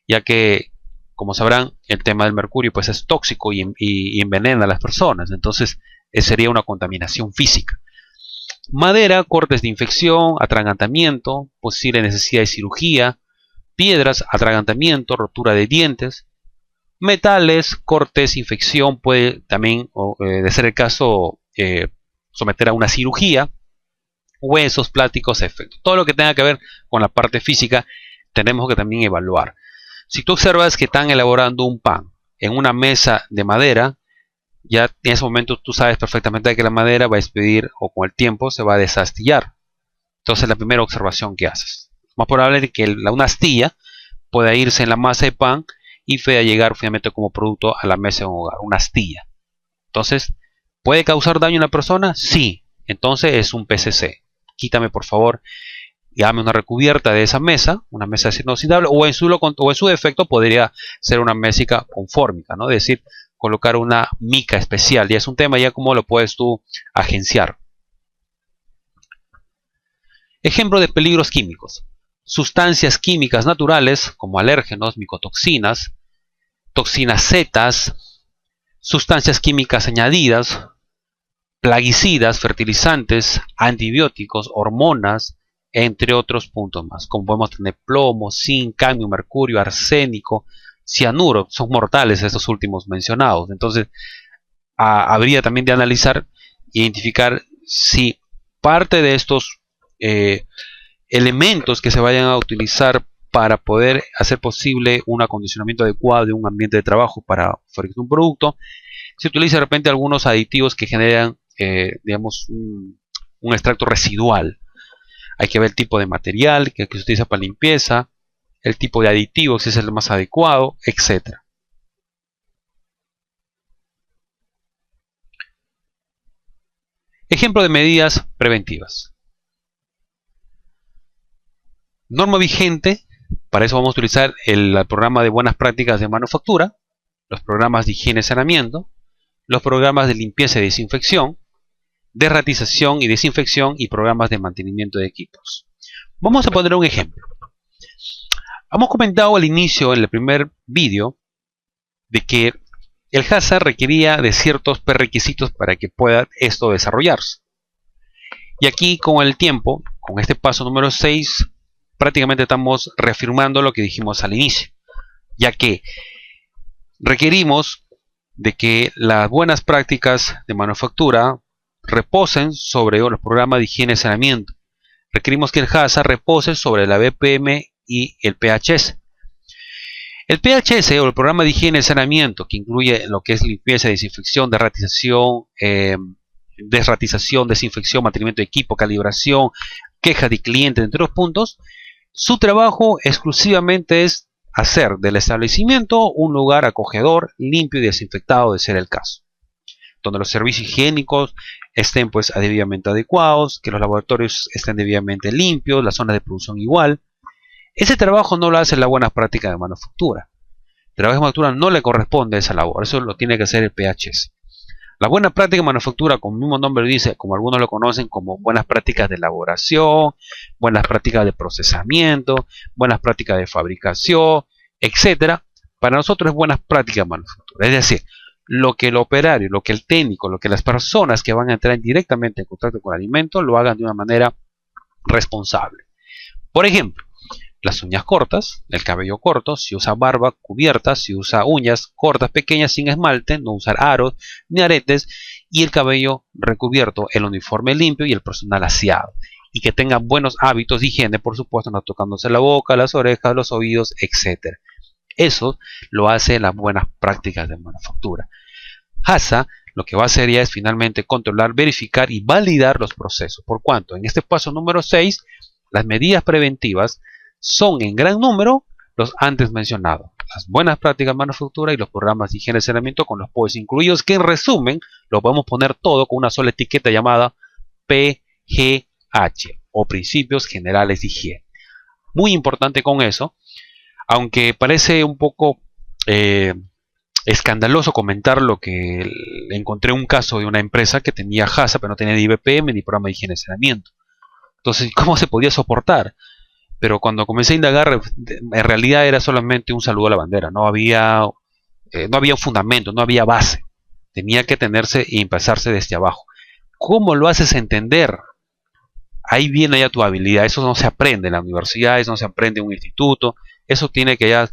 ya que, como sabrán, el tema del mercurio pues es tóxico y envenena a las personas. Entonces, sería una contaminación física. Madera, cortes de infección, atragantamiento, posible necesidad de cirugía. Piedras, atragantamiento, rotura de dientes. Metales, cortes, infección, puede también, de ser el caso, someter a una cirugía. Huesos, plásticos, efectos. Todo lo que tenga que ver con la parte física tenemos que también evaluar. Si tú observas que están elaborando un pan en una mesa de madera, ya en ese momento tú sabes perfectamente que la madera va a expedir o con el tiempo se va a desastillar. Entonces la primera observación que haces. Más probable es que una astilla pueda irse en la masa de pan y pueda llegar finalmente como producto a la mesa de un hogar, una astilla. Entonces, ¿puede causar daño a una persona? Sí. Entonces es un PCC. Quítame por favor y dame una recubierta de esa mesa, una mesa inoxidable, o en su defecto podría ser una mesa conformica, ¿no? Es decir, colocar una mica especial. Ya es un tema ya como lo puedes tú agenciar. Ejemplo de peligros químicos. Sustancias químicas naturales como alérgenos, micotoxinas, toxinas zetas, sustancias químicas añadidas, plaguicidas, fertilizantes, antibióticos, hormonas, entre otros puntos más, como podemos tener plomo, zinc, cadmio, mercurio, arsénico, cianuro, son mortales estos últimos mencionados. Entonces, habría también de analizar e identificar si parte de estos elementos que se vayan a utilizar para poder hacer posible un acondicionamiento adecuado de un ambiente de trabajo para fabricar un producto, se utiliza de repente algunos aditivos que generan, digamos, un extracto residual. Hay que ver el tipo de material que se utiliza para limpieza, el tipo de aditivo, si es el más adecuado, etc. Ejemplo de medidas preventivas. Norma vigente, para eso vamos a utilizar el programa de buenas prácticas de manufactura, los programas de higiene y saneamiento, los programas de limpieza y desinfección, derratización y desinfección y programas de mantenimiento de equipos. Vamos a poner un ejemplo. Hemos comentado al inicio, en el primer vídeo, de que el HACCP requería de ciertos prerequisitos para que pueda esto desarrollarse. Y aquí con el tiempo, con este paso número 6, prácticamente estamos reafirmando lo que dijimos al inicio, ya que requerimos de que las buenas prácticas de manufactura reposen sobre los programas de higiene y saneamiento. Requerimos que el HACCP repose sobre la BPM y el PHS. El PHS o el programa de higiene y saneamiento, que incluye lo que es limpieza, desinfección, desratización, desinfección, mantenimiento de equipo, calibración, queja de cliente, entre otros puntos, su trabajo exclusivamente es hacer del establecimiento un lugar acogedor, limpio y desinfectado de ser el caso, donde los servicios higiénicos estén pues debidamente adecuados, que los laboratorios estén debidamente limpios, las zonas de producción igual. Ese trabajo no lo hace la buena práctica de manufactura. El trabajo de manufactura no le corresponde a esa labor, eso lo tiene que hacer el PHS. La buena práctica de manufactura, como el mismo nombre lo dice, como algunos lo conocen como buenas prácticas de elaboración, buenas prácticas de procesamiento, buenas prácticas de fabricación, etc. Para nosotros es buenas prácticas de manufactura. Es decir, lo que el operario, lo que el técnico, lo que las personas que van a entrar directamente en contacto con el alimento lo hagan de una manera responsable. Por ejemplo, las uñas cortas, el cabello corto, si usa barba cubierta, si usa uñas cortas pequeñas sin esmalte, no usar aros ni aretes, y el cabello recubierto, el uniforme limpio y el personal aseado. Y que tenga buenos hábitos de higiene, por supuesto, no tocándose la boca, las orejas, los oídos, etc. Eso lo hace las buenas prácticas de manufactura. HACCP lo que va a hacer ya es finalmente controlar, verificar y validar los procesos. Por cuanto en este paso número 6, las medidas preventivas son en gran número los antes mencionados. Las buenas prácticas de manufactura y los programas de higiene y saneamiento con los POEs incluidos, que en resumen lo podemos poner todo con una sola etiqueta llamada PGH o Principios Generales de Higiene. Muy importante con eso, aunque parece un poco escandaloso comentar lo que encontré un caso de una empresa que tenía HACCP pero no tenía ni IBPM ni programa de higiene y saneamiento. Entonces, ¿cómo se podía soportar? Pero cuando comencé a indagar, en realidad era solamente un saludo a la bandera. No había un fundamento, no había base. Tenía que tenerse y empezarse desde abajo. ¿Cómo lo haces entender? Ahí viene ya tu habilidad. Eso no se aprende en la universidad, eso no se aprende en un instituto. Eso tiene que ya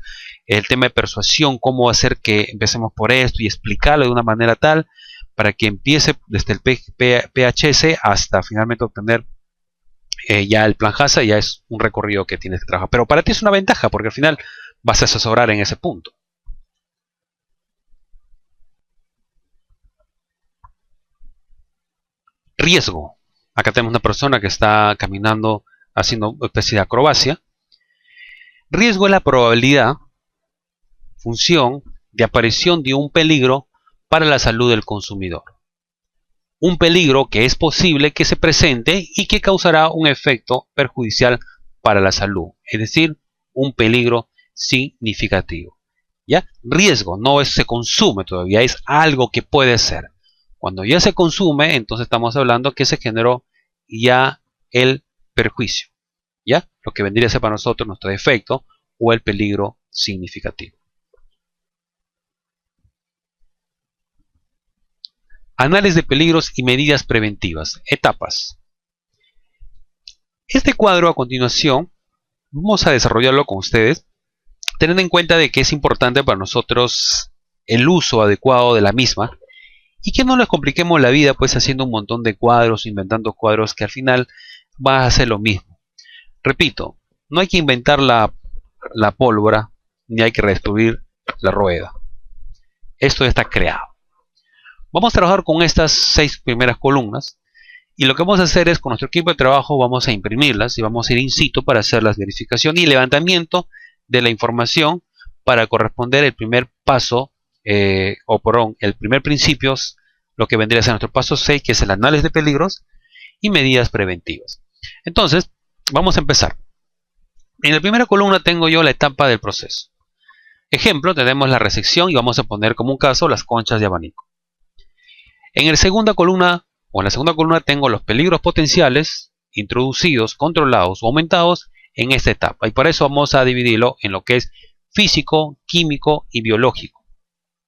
el tema de persuasión, cómo hacer que empecemos por esto y explicarlo de una manera tal para que empiece desde el PHS hasta finalmente obtener ya el plan HACCP. Ya es un recorrido que tienes que trabajar. Pero para ti es una ventaja porque al final vas a asesorar en ese punto. Riesgo. Acá tenemos una persona que está caminando haciendo una especie de acrobacia. Riesgo es la probabilidad, función, de aparición de un peligro para la salud del consumidor. Un peligro que es posible que se presente y que causará un efecto perjudicial para la salud. Es decir, un peligro significativo. ¿Ya? Riesgo no se consume todavía, es algo que puede ser. Cuando ya se consume, entonces estamos hablando que se generó ya el perjuicio. ¿Ya? Lo que vendría a ser para nosotros nuestro defecto o el peligro significativo. Análisis de peligros y medidas preventivas. Etapas. Este cuadro a continuación vamos a desarrollarlo con ustedes, teniendo en cuenta de que es importante para nosotros el uso adecuado de la misma y que no les compliquemos la vida pues haciendo un montón de cuadros, inventando cuadros que al final van a hacer lo mismo. Repito, no hay que inventar la pólvora ni hay que redestruir la rueda. Esto ya está creado. Vamos a trabajar con estas 6 primeras columnas y lo que vamos a hacer es con nuestro equipo de trabajo vamos a imprimirlas y vamos a ir in situ para hacer la verificación y levantamiento de la información para corresponder el primer paso el primer principio, lo que vendría a ser nuestro paso 6, que es el análisis de peligros y medidas preventivas. Entonces, vamos a empezar. En la primera columna tengo yo la etapa del proceso. Ejemplo, tenemos la resección y vamos a poner como un caso las conchas de abanico. En la segunda columna tengo los peligros potenciales introducidos, controlados o aumentados en esta etapa. Y para eso vamos a dividirlo en lo que es físico, químico y biológico.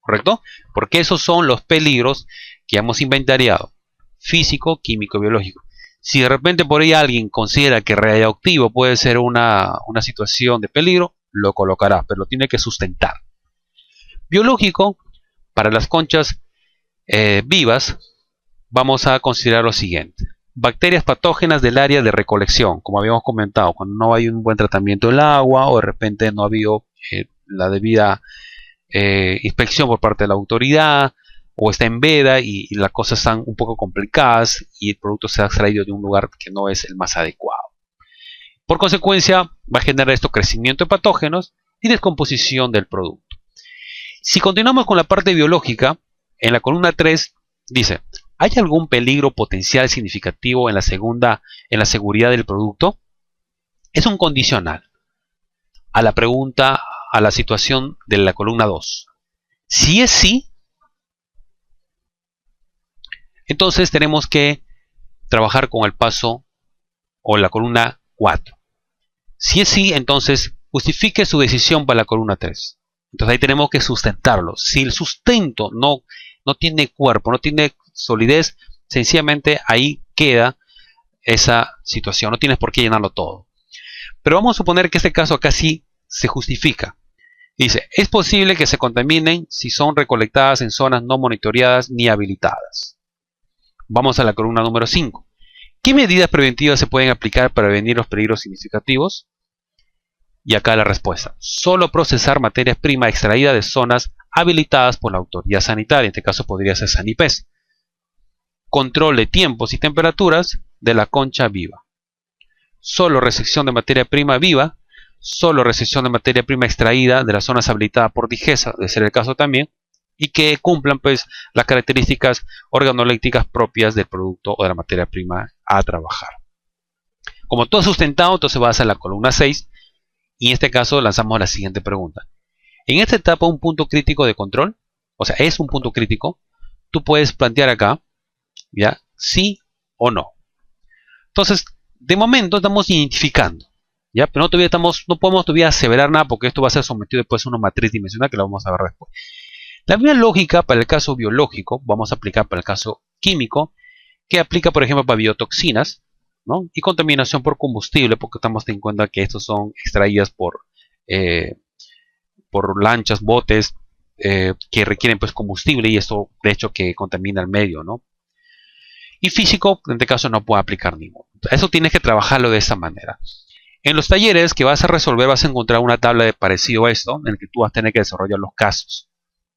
¿Correcto? Porque esos son los peligros que hemos inventariado. Físico, químico y biológico. Si de repente por ahí alguien considera que radioactivo puede ser una situación de peligro, lo colocará, pero lo tiene que sustentar. Biológico, para las conchas vivas, vamos a considerar lo siguiente. Bacterias patógenas del área de recolección, como habíamos comentado, cuando no hay un buen tratamiento del agua o de repente no ha habido la debida inspección por parte de la autoridad o está en veda y las cosas están un poco complicadas y el producto se ha extraído de un lugar que no es el más adecuado. Por consecuencia, va a generar esto crecimiento de patógenos y descomposición del producto. Si continuamos con la parte biológica, en la columna 3 dice, ¿hay algún peligro potencial significativo en la seguridad del producto? Es un condicional a la pregunta, a la situación de la columna 2. Si es sí, entonces tenemos que trabajar con el paso o la columna 4. Si es sí, entonces justifique su decisión para la columna 3. Entonces ahí tenemos que sustentarlo. Si el sustento no tiene cuerpo, no tiene solidez, sencillamente ahí queda esa situación. No tienes por qué llenarlo todo. Pero vamos a suponer que este caso acá sí se justifica. Dice, es posible que se contaminen si son recolectadas en zonas no monitoreadas ni habilitadas. Vamos a la columna número 5. ¿Qué medidas preventivas se pueden aplicar para prevenir los peligros significativos? Y acá la respuesta. Solo procesar materias primas extraídas de zonas habilitadas por la autoridad sanitaria. En este caso podría ser Sanipes. Control de tiempos y temperaturas de la concha viva. Solo recepción de materia prima viva. Solo recepción de materia prima extraída de las zonas habilitadas por DIGESA, de ser el caso también, y que cumplan pues las características organolépticas propias del producto o de la materia prima a trabajar. Como todo es sustentado, entonces vas a la columna 6 y en este caso lanzamos la siguiente pregunta. En esta etapa un punto crítico de control, o sea, es un punto crítico, tú puedes plantear acá, ¿ya? Sí o no. Entonces, de momento estamos identificando, ¿ya? Pero no podemos todavía aseverar nada porque esto va a ser sometido después a una matriz dimensional que la vamos a ver después. La misma lógica para el caso biológico, vamos a aplicar para el caso químico, que aplica por ejemplo para biotoxinas, ¿no? Y contaminación por combustible, porque estamos teniendo en cuenta que estos son extraídas por lanchas, botes, que requieren pues combustible y esto de hecho que contamina el medio, ¿no? Y físico, en este caso no puede aplicar ninguno. Eso tienes que trabajarlo de esa manera. En los talleres que vas a resolver vas a encontrar una tabla de parecido a esto, en el que tú vas a tener que desarrollar los casos.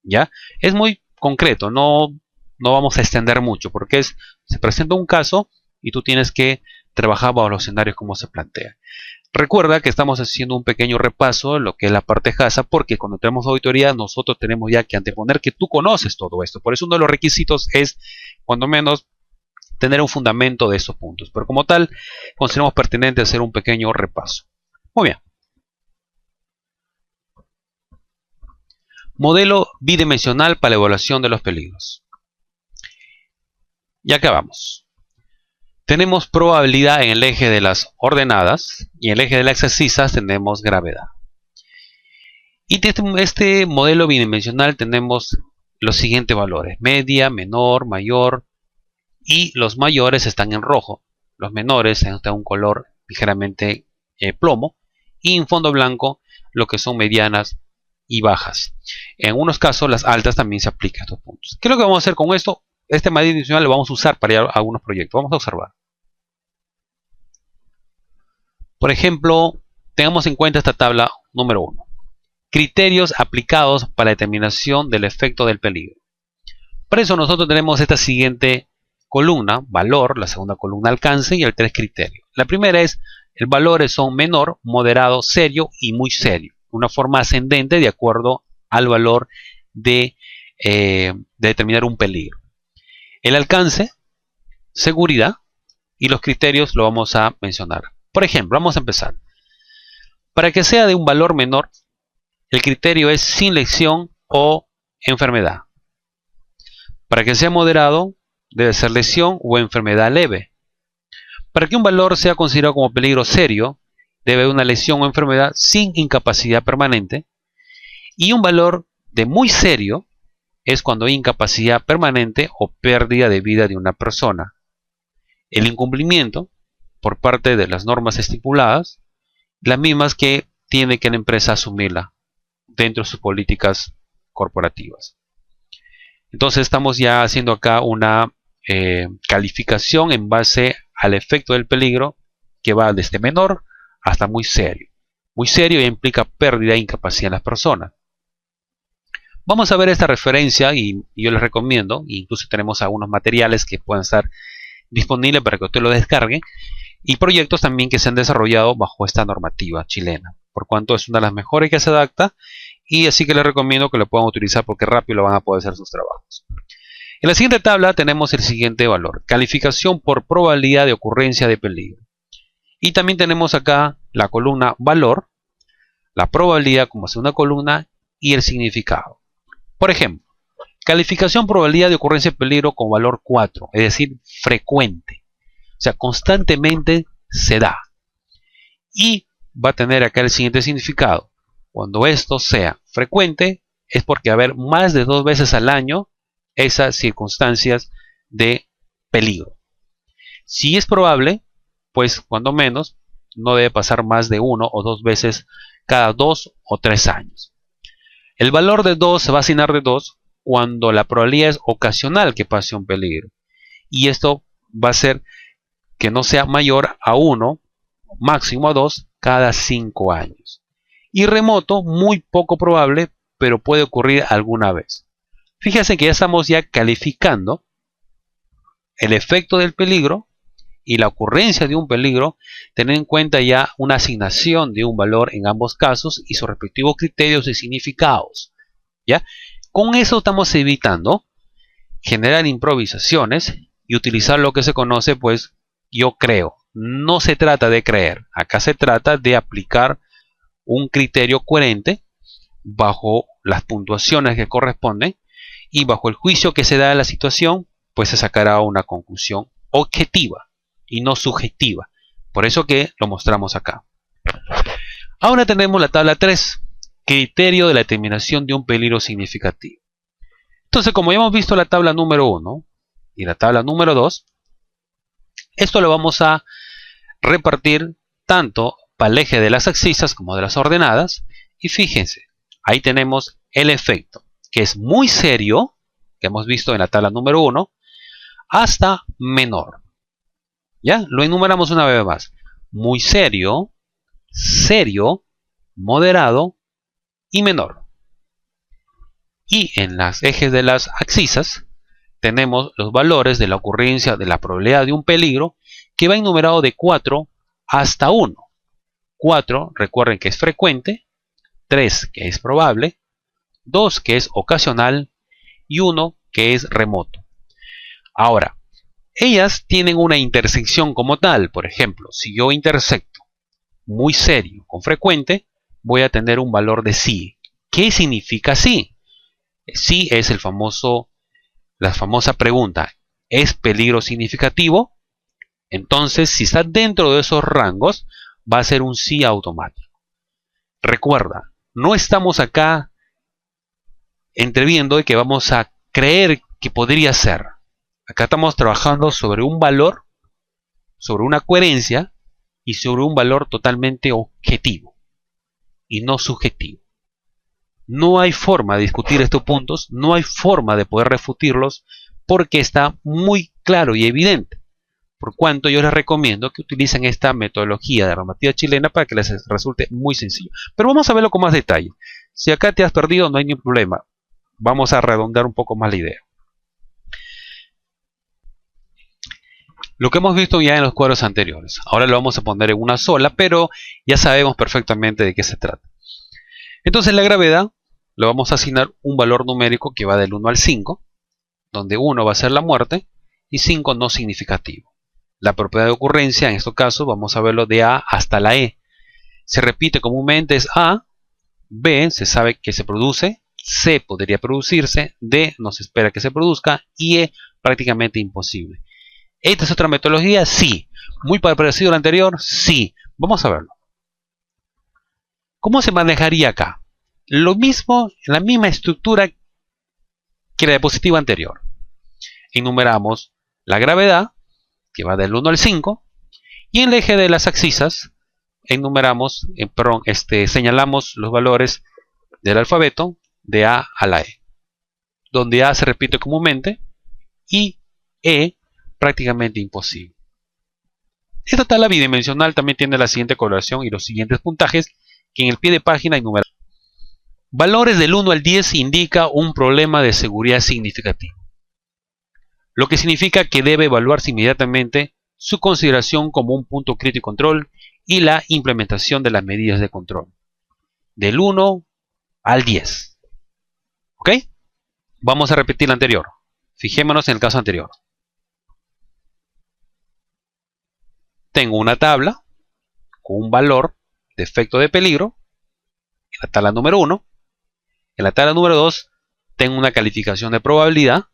¿Ya? Es muy concreto, no vamos a extender mucho, porque se presenta un caso y tú tienes que trabajar bajo los escenarios como se plantea. Recuerda que estamos haciendo un pequeño repaso de lo que es la parte JASA, porque cuando tenemos auditoría nosotros tenemos ya que anteponer que tú conoces todo esto. Por eso uno de los requisitos es, cuando menos, tener un fundamento de esos puntos. Pero como tal, consideramos pertinente hacer un pequeño repaso. Muy bien. Modelo bidimensional para la evaluación de los peligros. Y acá vamos. Tenemos probabilidad en el eje de las ordenadas y en el eje de las abscisas tenemos gravedad. Y de este modelo bidimensional tenemos los siguientes valores: media, menor, mayor, y los mayores están en rojo, los menores están en un color ligeramente plomo, y en fondo blanco lo que son medianas y bajas. En algunos casos las altas también se aplican a estos puntos. ¿Qué es lo que vamos a hacer con esto? Este modelo bidimensional lo vamos a usar para algunos proyectos. Vamos a observar. Por ejemplo, tengamos en cuenta esta tabla número 1. Criterios aplicados para la determinación del efecto del peligro. Por eso nosotros tenemos esta siguiente columna, valor, la segunda columna alcance y el 3 criterio. La primera es, el valores son menor, moderado, serio y muy serio. Una forma ascendente de acuerdo al valor de determinar un peligro. El alcance, seguridad y los criterios lo vamos a mencionar. Por ejemplo, vamos a empezar. Para que sea de un valor menor, el criterio es sin lesión o enfermedad. Para que sea moderado, debe ser lesión o enfermedad leve. Para que un valor sea considerado como peligro serio, debe haber una lesión o enfermedad sin incapacidad permanente. Y un valor de muy serio es cuando hay incapacidad permanente o pérdida de vida de una persona. El incumplimiento por parte de las normas estipuladas, las mismas que tiene que la empresa asumirla dentro de sus políticas corporativas. Entonces estamos ya haciendo acá una calificación en base al efecto del peligro que va desde menor hasta muy serio. Muy serio implica pérdida e incapacidad en las personas. Vamos a ver esta referencia y yo les recomiendo, incluso tenemos algunos materiales que pueden estar disponibles para que usted lo descargue, y proyectos también que se han desarrollado bajo esta normativa chilena, por cuanto es una de las mejores que se adapta, y así que les recomiendo que lo puedan utilizar porque rápido lo van a poder hacer sus trabajos. En la siguiente tabla tenemos el siguiente valor: calificación por probabilidad de ocurrencia de peligro. Y también tenemos acá la columna valor, la probabilidad como segunda columna y el significado. Por ejemplo, calificación probabilidad de ocurrencia de peligro con valor 4, es decir, frecuente. O sea, constantemente se da. Y va a tener acá el siguiente significado: cuando esto sea frecuente, es porque va a haber más de 2 veces al año esas circunstancias de peligro. Si es probable, pues cuando menos no debe pasar más de 1 o 2 veces cada 2 o 3 años. El valor de 2 se va a asignar de 2 cuando la probabilidad es ocasional que pase un peligro. Y esto va a ser que no sea mayor a 1, máximo a 2 cada 5 años. Y remoto, muy poco probable, pero puede ocurrir alguna vez. Fíjense que ya estamos calificando el efecto del peligro y la ocurrencia de un peligro, tener en cuenta ya una asignación de un valor en ambos casos y sus respectivos criterios y significados. ¿Ya? Con eso estamos evitando generar improvisaciones y utilizar lo que se conoce, pues, yo creo. No se trata de creer, acá se trata de aplicar un criterio coherente bajo las puntuaciones que corresponden y bajo el juicio que se da de la situación, pues se sacará una conclusión objetiva y no subjetiva. Por eso que lo mostramos acá. Ahora tenemos la tabla 3, criterio de la determinación de un peligro significativo. Entonces, como ya hemos visto la tabla número 1 y la tabla número 2, esto lo vamos a repartir tanto para el eje de las abscisas como de las ordenadas. Y fíjense, ahí tenemos el efecto, que es muy serio, que hemos visto en la tabla número 1, hasta menor. ¿Ya? Lo enumeramos una vez más. Muy serio, serio, moderado y menor. Y en los ejes de las abscisas tenemos los valores de la ocurrencia de la probabilidad de un peligro, que va enumerado de 4 hasta 1. 4, recuerden que es frecuente, 3 que es probable, 2 que es ocasional y 1 que es remoto. Ahora, ellas tienen una intersección como tal. Por ejemplo, si yo intersecto muy serio con frecuente, voy a tener un valor de sí. ¿Qué significa sí? Sí es la famosa pregunta, ¿es peligro significativo? Entonces, si está dentro de esos rangos, va a ser un sí automático. Recuerda, no estamos acá entreviendo de que vamos a creer que podría ser. Acá estamos trabajando sobre un valor, sobre una coherencia y sobre un valor totalmente objetivo y no subjetivo. No hay forma de discutir estos puntos, no hay forma de poder refutirlos porque está muy claro y evidente. Por cuanto yo les recomiendo que utilicen esta metodología de normativa chilena para que les resulte muy sencillo. Pero vamos a verlo con más detalle. Si acá te has perdido, no hay ningún problema. Vamos a redondar un poco más la idea. Lo que hemos visto ya en los cuadros anteriores. Ahora lo vamos a poner en una sola, pero ya sabemos perfectamente de qué se trata. Entonces la gravedad le vamos a asignar un valor numérico que va del 1 al 5, donde 1 va a ser la muerte y 5 no significativo. La propiedad de ocurrencia, en estos casos, vamos a verlo de A hasta la E. Se repite comúnmente, es A, B se sabe que se produce, C podría producirse, D no se espera que se produzca y E prácticamente imposible. ¿Esta es otra metodología? Sí. ¿Muy parecido a la anterior? Sí. Vamos a verlo. ¿Cómo se manejaría acá? Lo mismo, la misma estructura que la diapositiva anterior. Enumeramos la gravedad, que va del 1 al 5, y en el eje de las abscisas señalamos los valores del alfabeto de A a la E, donde A se repite comúnmente y E prácticamente imposible. Esta tabla bidimensional también tiene la siguiente coloración y los siguientes puntajes que en el pie de página enumeramos. Valores del 1 al 10 indica un problema de seguridad significativo, lo que significa que debe evaluarse inmediatamente su consideración como un punto crítico de control y la implementación de las medidas de control. Del 1 al 10. ¿Ok? Vamos a repetir la anterior. Fijémonos en el caso anterior. Tengo una tabla con un valor de efecto de peligro en la tabla número 1. En la tabla número 2 tengo una calificación de probabilidad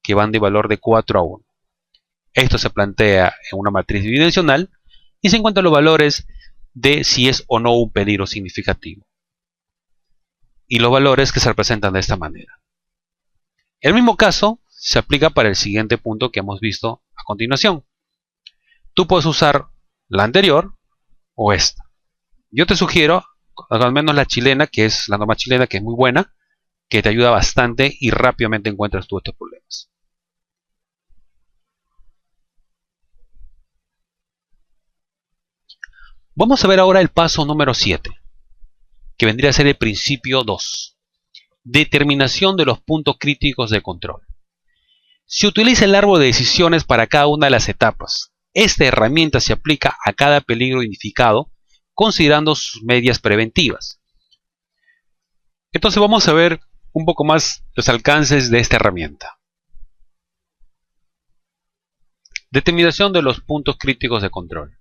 que van de valor de 4 a 1. Esto se plantea en una matriz bidimensional y se encuentran los valores de si es o no un peligro significativo. Y los valores que se representan de esta manera. El mismo caso se aplica para el siguiente punto que hemos visto a continuación. Tú puedes usar la anterior o esta. Yo te sugiero, al menos la chilena, que es la norma chilena, que es muy buena, que te ayuda bastante y rápidamente encuentras tú estos problemas. Vamos a ver ahora el paso número 7, que vendría a ser el principio 2. Determinación de los puntos críticos de control. Se utiliza el árbol de decisiones para cada una de las etapas. Esta herramienta se aplica a cada peligro identificado, considerando sus medidas preventivas. Entonces vamos a ver un poco más los alcances de esta herramienta. Determinación de los puntos críticos de control.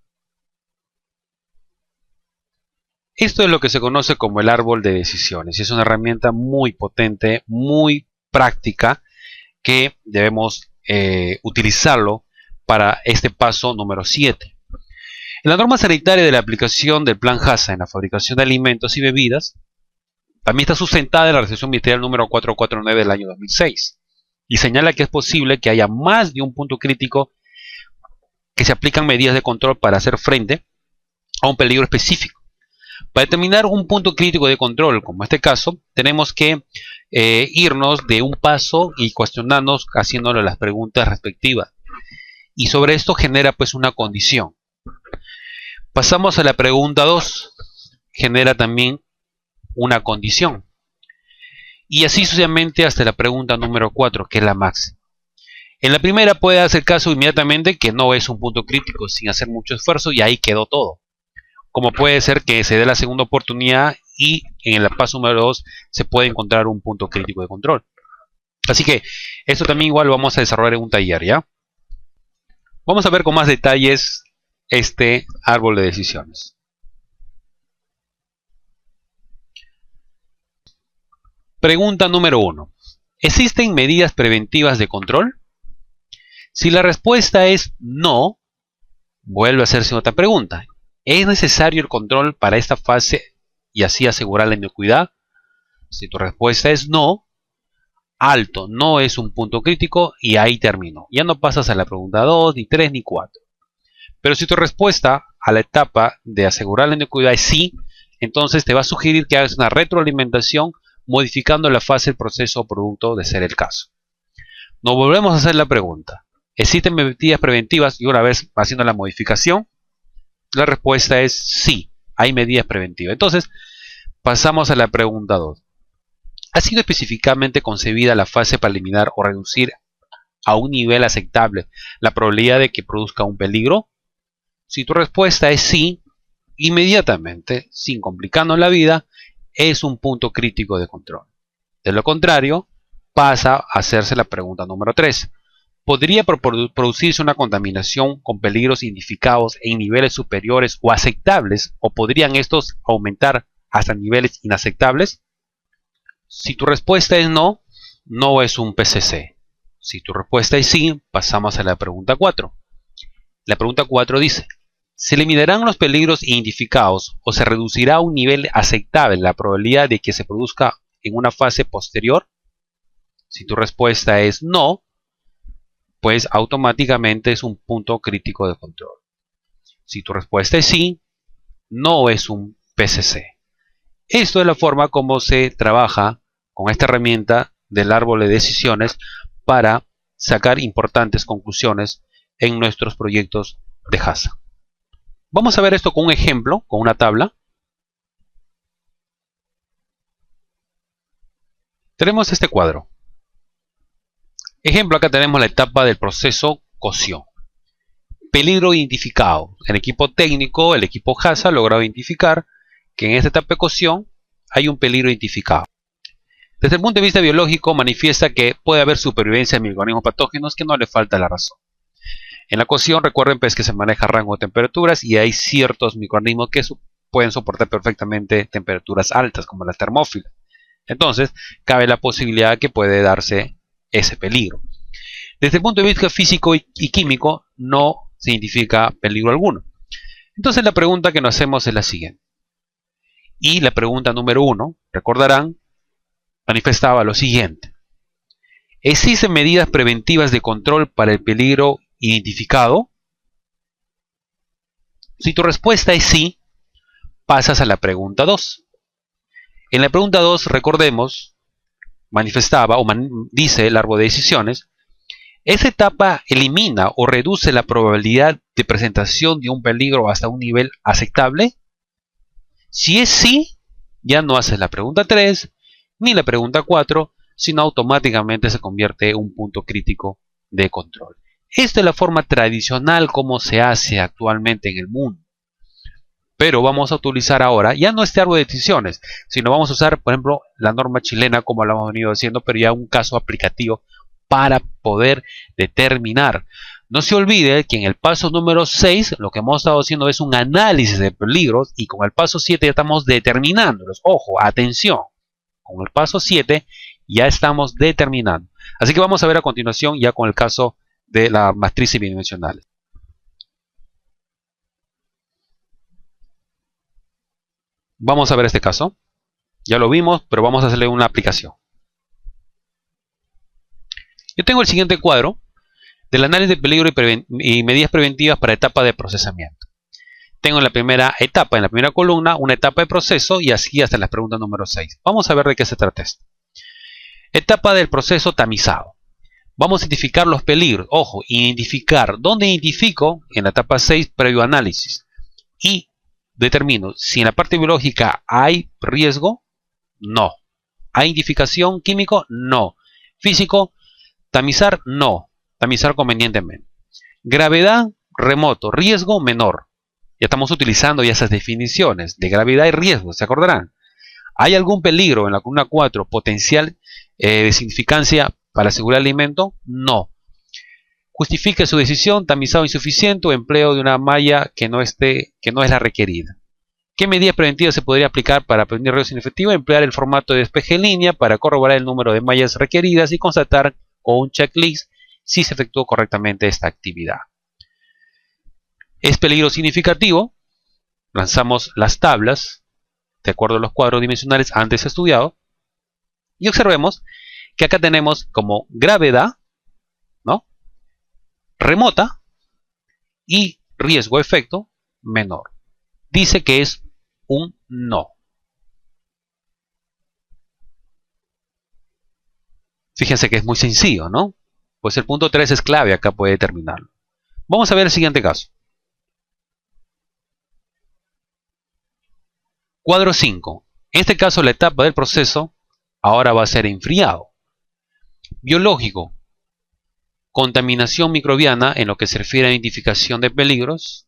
Esto es lo que se conoce como el árbol de decisiones. Es una herramienta muy potente, muy práctica, que debemos utilizarlo para este paso número 7. En la norma sanitaria de la aplicación del Plan HACCP en la fabricación de alimentos y bebidas, también está sustentada en la resolución ministerial número 449 del año 2006 y señala que es posible que haya más de un punto crítico que se aplican medidas de control para hacer frente a un peligro específico. Para determinar un punto crítico de control, como este caso, tenemos que irnos de un paso y cuestionarnos haciéndole las preguntas respectivas. Y sobre esto genera pues una condición. Pasamos a la pregunta 2. Genera también una condición. Y así sucesivamente hasta la pregunta número 4, que es la máxima. En la primera puede hacer caso inmediatamente que no es un punto crítico sin hacer mucho esfuerzo y ahí quedó todo. Como puede ser que se dé la segunda oportunidad y en el paso número 2 se puede encontrar un punto crítico de control. Así que esto también igual lo vamos a desarrollar en un taller, ¿ya? Vamos a ver con más detalles este árbol de decisiones. Pregunta número 1. ¿Existen medidas preventivas de control? Si la respuesta es no, vuelve a hacerse otra pregunta. ¿Es necesario el control para esta fase y así asegurar la inocuidad? Si tu respuesta es no, alto, no es un punto crítico y ahí termino. Ya no pasas a la pregunta 2, ni 3, ni 4. Pero si tu respuesta a la etapa de asegurar la inocuidad es sí, entonces te va a sugerir que hagas una retroalimentación modificando la fase del proceso o producto de ser el caso. Nos volvemos a hacer la pregunta. ¿Existen medidas preventivas? Y una vez haciendo la modificación, la respuesta es sí, hay medidas preventivas. Entonces, pasamos a la pregunta 2. ¿Ha sido específicamente concebida la fase para eliminar o reducir a un nivel aceptable la probabilidad de que produzca un peligro? Si tu respuesta es sí, inmediatamente, sin complicarnos la vida, es un punto crítico de control. De lo contrario, pasa a hacerse la pregunta número 3. ¿Podría producirse una contaminación con peligros identificados en niveles superiores o aceptables, o podrían estos aumentar hasta niveles inaceptables? Si tu respuesta es no, no es un PCC. Si tu respuesta es sí, pasamos a la pregunta 4. La pregunta 4 dice: ¿se eliminarán los peligros identificados o se reducirá a un nivel aceptable la probabilidad de que se produzca en una fase posterior? Si tu respuesta es no, pues automáticamente es un punto crítico de control. Si tu respuesta es sí, no es un PCC. Esto es la forma como se trabaja con esta herramienta del árbol de decisiones para sacar importantes conclusiones en nuestros proyectos de HACCP. Vamos a ver esto con un ejemplo, con una tabla. Tenemos este cuadro. Ejemplo, acá tenemos la etapa del proceso cocción. Peligro identificado. El equipo técnico, el equipo HACCP, ha logrado identificar que en esta etapa de cocción hay un peligro identificado. Desde el punto de vista biológico, manifiesta que puede haber supervivencia de microorganismos patógenos, que no le falta la razón. En la cocción, recuerden pues, que se maneja rango de temperaturas y hay ciertos microorganismos que pueden soportar perfectamente temperaturas altas, como las termófilas. Entonces, cabe la posibilidad que puede darse ese peligro. Desde el punto de vista físico y químico, no se identifica peligro alguno. Entonces, la pregunta que nos hacemos es la siguiente. Y la pregunta número 1, recordarán, manifestaba lo siguiente: ¿existen medidas preventivas de control para el peligro identificado? Si tu respuesta es sí, pasas a la pregunta 2. En la pregunta 2, recordemos, manifestaba o dice el árbol de decisiones, esta etapa elimina o reduce la probabilidad de presentación de un peligro hasta un nivel aceptable. Si es sí, ya no haces la pregunta 3 ni la pregunta 4, sino automáticamente se convierte en un punto crítico de control. Esta es la forma tradicional como se hace actualmente en el mundo. Pero vamos a utilizar ahora, ya no este árbol de decisiones, sino vamos a usar, por ejemplo, la norma chilena como lo hemos venido haciendo, pero ya un caso aplicativo para poder determinar. No se olvide que en el paso número 6 lo que hemos estado haciendo es un análisis de peligros y con el paso 7 ya estamos determinándolos. Ojo, atención, con el paso 7 ya estamos determinando. Así que vamos a ver a continuación ya con el caso de las matrices bidimensionales. Vamos a ver este caso. Ya lo vimos, pero vamos a hacerle una aplicación. Yo tengo el siguiente cuadro del análisis de peligro y medidas preventivas para etapa de procesamiento. Tengo en la primera etapa, en la primera columna, una etapa de proceso y así hasta la pregunta número 6. Vamos a ver de qué se trata esto. Etapa del proceso tamizado. Vamos a identificar los peligros. Ojo, identificar. ¿Dónde identifico? En la etapa 6, previo análisis. Y determino si en la parte biológica hay riesgo. No. ¿Hay identificación químico? No. Físico, tamizar, no. Tamizar convenientemente. Gravedad, remoto. Riesgo, menor. Ya estamos utilizando ya esas definiciones de gravedad y riesgo, ¿se acordarán? ¿Hay algún peligro en la columna 4 potencial de significancia para asegurar el alimento? No. Justifique su decisión, tamizado insuficiente o empleo de una malla que no es la requerida. ¿Qué medidas preventivas se podría aplicar para prevenir riesgos inefectivos? Emplear el formato de despeje en línea para corroborar el número de mallas requeridas y constatar con un checklist si se efectuó correctamente esta actividad. ¿Es peligro significativo? Lanzamos las tablas de acuerdo a los cuadros dimensionales antes estudiados y observemos que acá tenemos como gravedad, ¿no?, remota y riesgo efecto menor. Dice que es un no. Fíjense que es muy sencillo, ¿no? Pues el punto 3 es clave, acá puede determinarlo. Vamos a ver el siguiente caso. Cuadro 5. En este caso la etapa del proceso ahora va a ser enfriado. Biológico. Contaminación microbiana en lo que se refiere a identificación de peligros.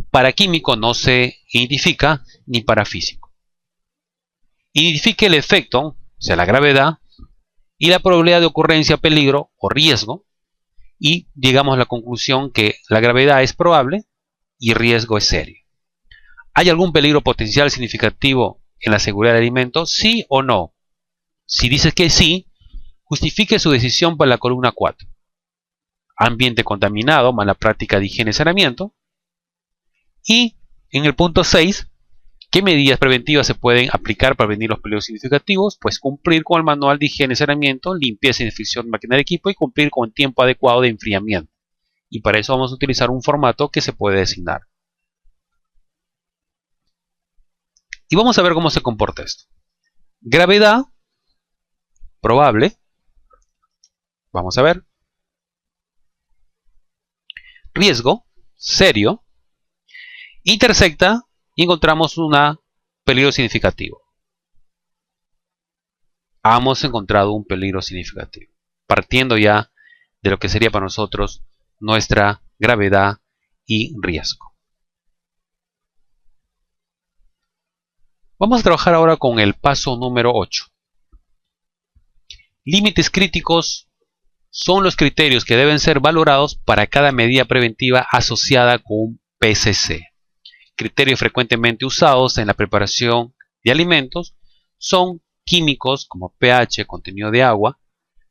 Para químico no se identifica ni para físico. Identifique el efecto, o sea la gravedad, y la probabilidad de ocurrencia, peligro o riesgo. Y llegamos a la conclusión que la gravedad es probable y riesgo es serio. ¿Hay algún peligro potencial significativo en la seguridad del alimento? ¿Sí o no? Si dices que sí, justifique su decisión para la columna 4. Ambiente contaminado, mala práctica de higiene y saneamiento. Y en el punto 6, ¿qué medidas preventivas se pueden aplicar para prevenir los peligros significativos? Pues cumplir con el manual de higiene y saneamiento, limpieza y desinfección de máquina de equipo y cumplir con el tiempo adecuado de enfriamiento. Y para eso vamos a utilizar un formato que se puede designar. Y vamos a ver cómo se comporta esto. Gravedad, probable. Vamos a ver. Riesgo, serio. Intersecta y encontramos un peligro significativo. Hemos encontrado un peligro significativo. Partiendo ya de lo que sería para nosotros nuestra gravedad y riesgo. Vamos a trabajar ahora con el paso número 8. Límites críticos son los criterios que deben ser valorados para cada medida preventiva asociada con un PCC. Criterios frecuentemente usados en la preparación de alimentos son químicos como pH, contenido de agua,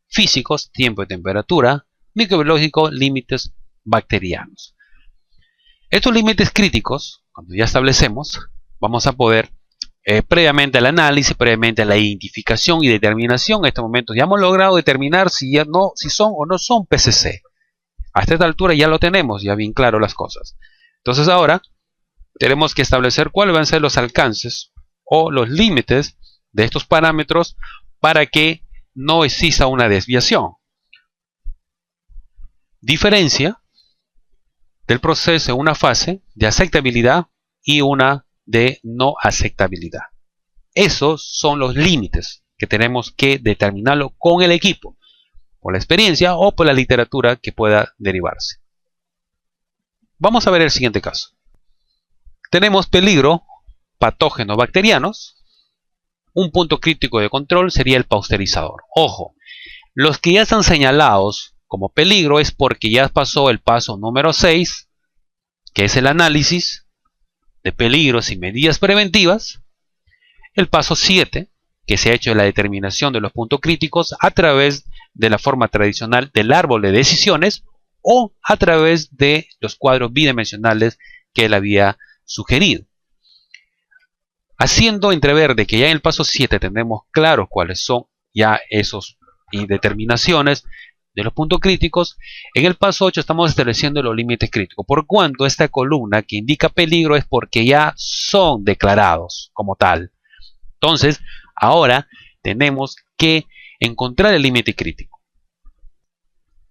físicos, tiempo y temperatura, microbiológicos, límites bacterianos. Estos límites críticos, cuando ya establecemos, vamos a poder previamente al análisis, previamente a la identificación y determinación, en estos momentos ya hemos logrado determinar si son o no son PCC. Hasta esta altura ya lo tenemos, ya bien claro las cosas. Entonces ahora tenemos que establecer cuáles van a ser los alcances o los límites de estos parámetros para que no exista una desviación. Diferencia del proceso en una fase de aceptabilidad y una de no aceptabilidad. Esos son los límites que tenemos que determinarlo con el equipo, por la experiencia o por la literatura que pueda derivarse. Vamos a ver el siguiente caso. Tenemos peligro, patógenos bacterianos. Un punto crítico de control sería el pasteurizador. Ojo, los que ya están señalados como peligro es porque ya pasó el paso número 6, que es el análisis de peligros y medidas preventivas. El paso 7, que se ha hecho la determinación de los puntos críticos a través de la forma tradicional del árbol de decisiones o a través de los cuadros bidimensionales que él había sugerido. Haciendo entrever de que ya en el paso 7 tenemos claros cuáles son ya esos y determinaciones de los puntos críticos, en el paso 8 estamos estableciendo los límites críticos. Por cuanto esta columna que indica peligro es porque ya son declarados como tal. Entonces, ahora tenemos que encontrar el límite crítico.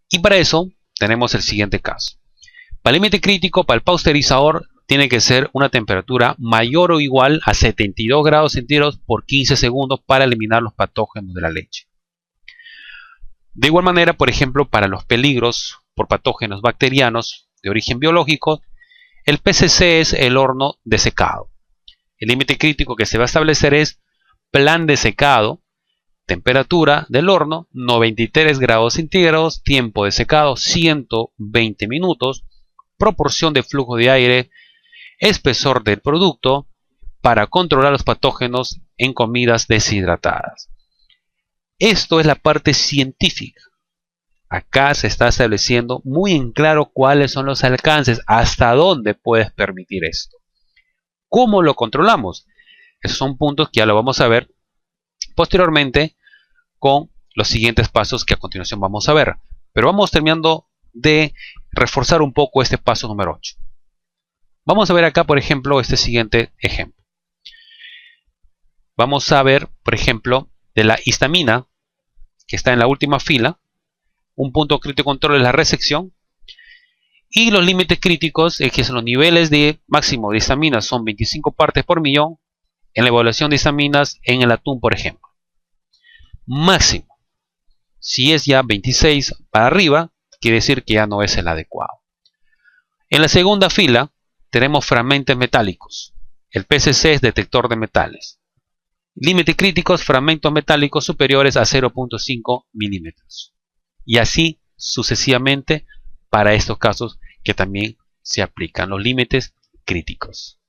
Y para eso tenemos el siguiente caso. Para el límite crítico, para el pasteurizador, tiene que ser una temperatura mayor o igual a 72 grados centígrados por 15 segundos para eliminar los patógenos de la leche. De igual manera, por ejemplo, para los peligros por patógenos bacterianos de origen biológico, el PCC es el horno de secado. El límite crítico que se va a establecer es plan de secado, temperatura del horno 93 grados centígrados, tiempo de secado 120 minutos, proporción de flujo de aire, espesor del producto para controlar los patógenos en comidas deshidratadas. Esto es la parte científica. Acá se está estableciendo muy en claro cuáles son los alcances, hasta dónde puedes permitir esto. ¿Cómo lo controlamos? Esos son puntos que ya lo vamos a ver posteriormente con los siguientes pasos que a continuación vamos a ver. Pero vamos terminando de reforzar un poco este paso número 8. Vamos a ver acá, por ejemplo, este siguiente ejemplo. Vamos a ver, por ejemplo, de la histamina, que está en la última fila. Un punto crítico de control es la resección. Y los límites críticos es que son los niveles de máximo de histamina son 25 partes por millón en la evaluación de histaminas en el atún, por ejemplo. Máximo. Si es ya 26 para arriba, quiere decir que ya no es el adecuado. En la segunda fila tenemos fragmentos metálicos. El PCC es detector de metales. Límites críticos, fragmentos metálicos superiores a 0.5 milímetros. Y así sucesivamente para estos casos que también se aplican los límites críticos.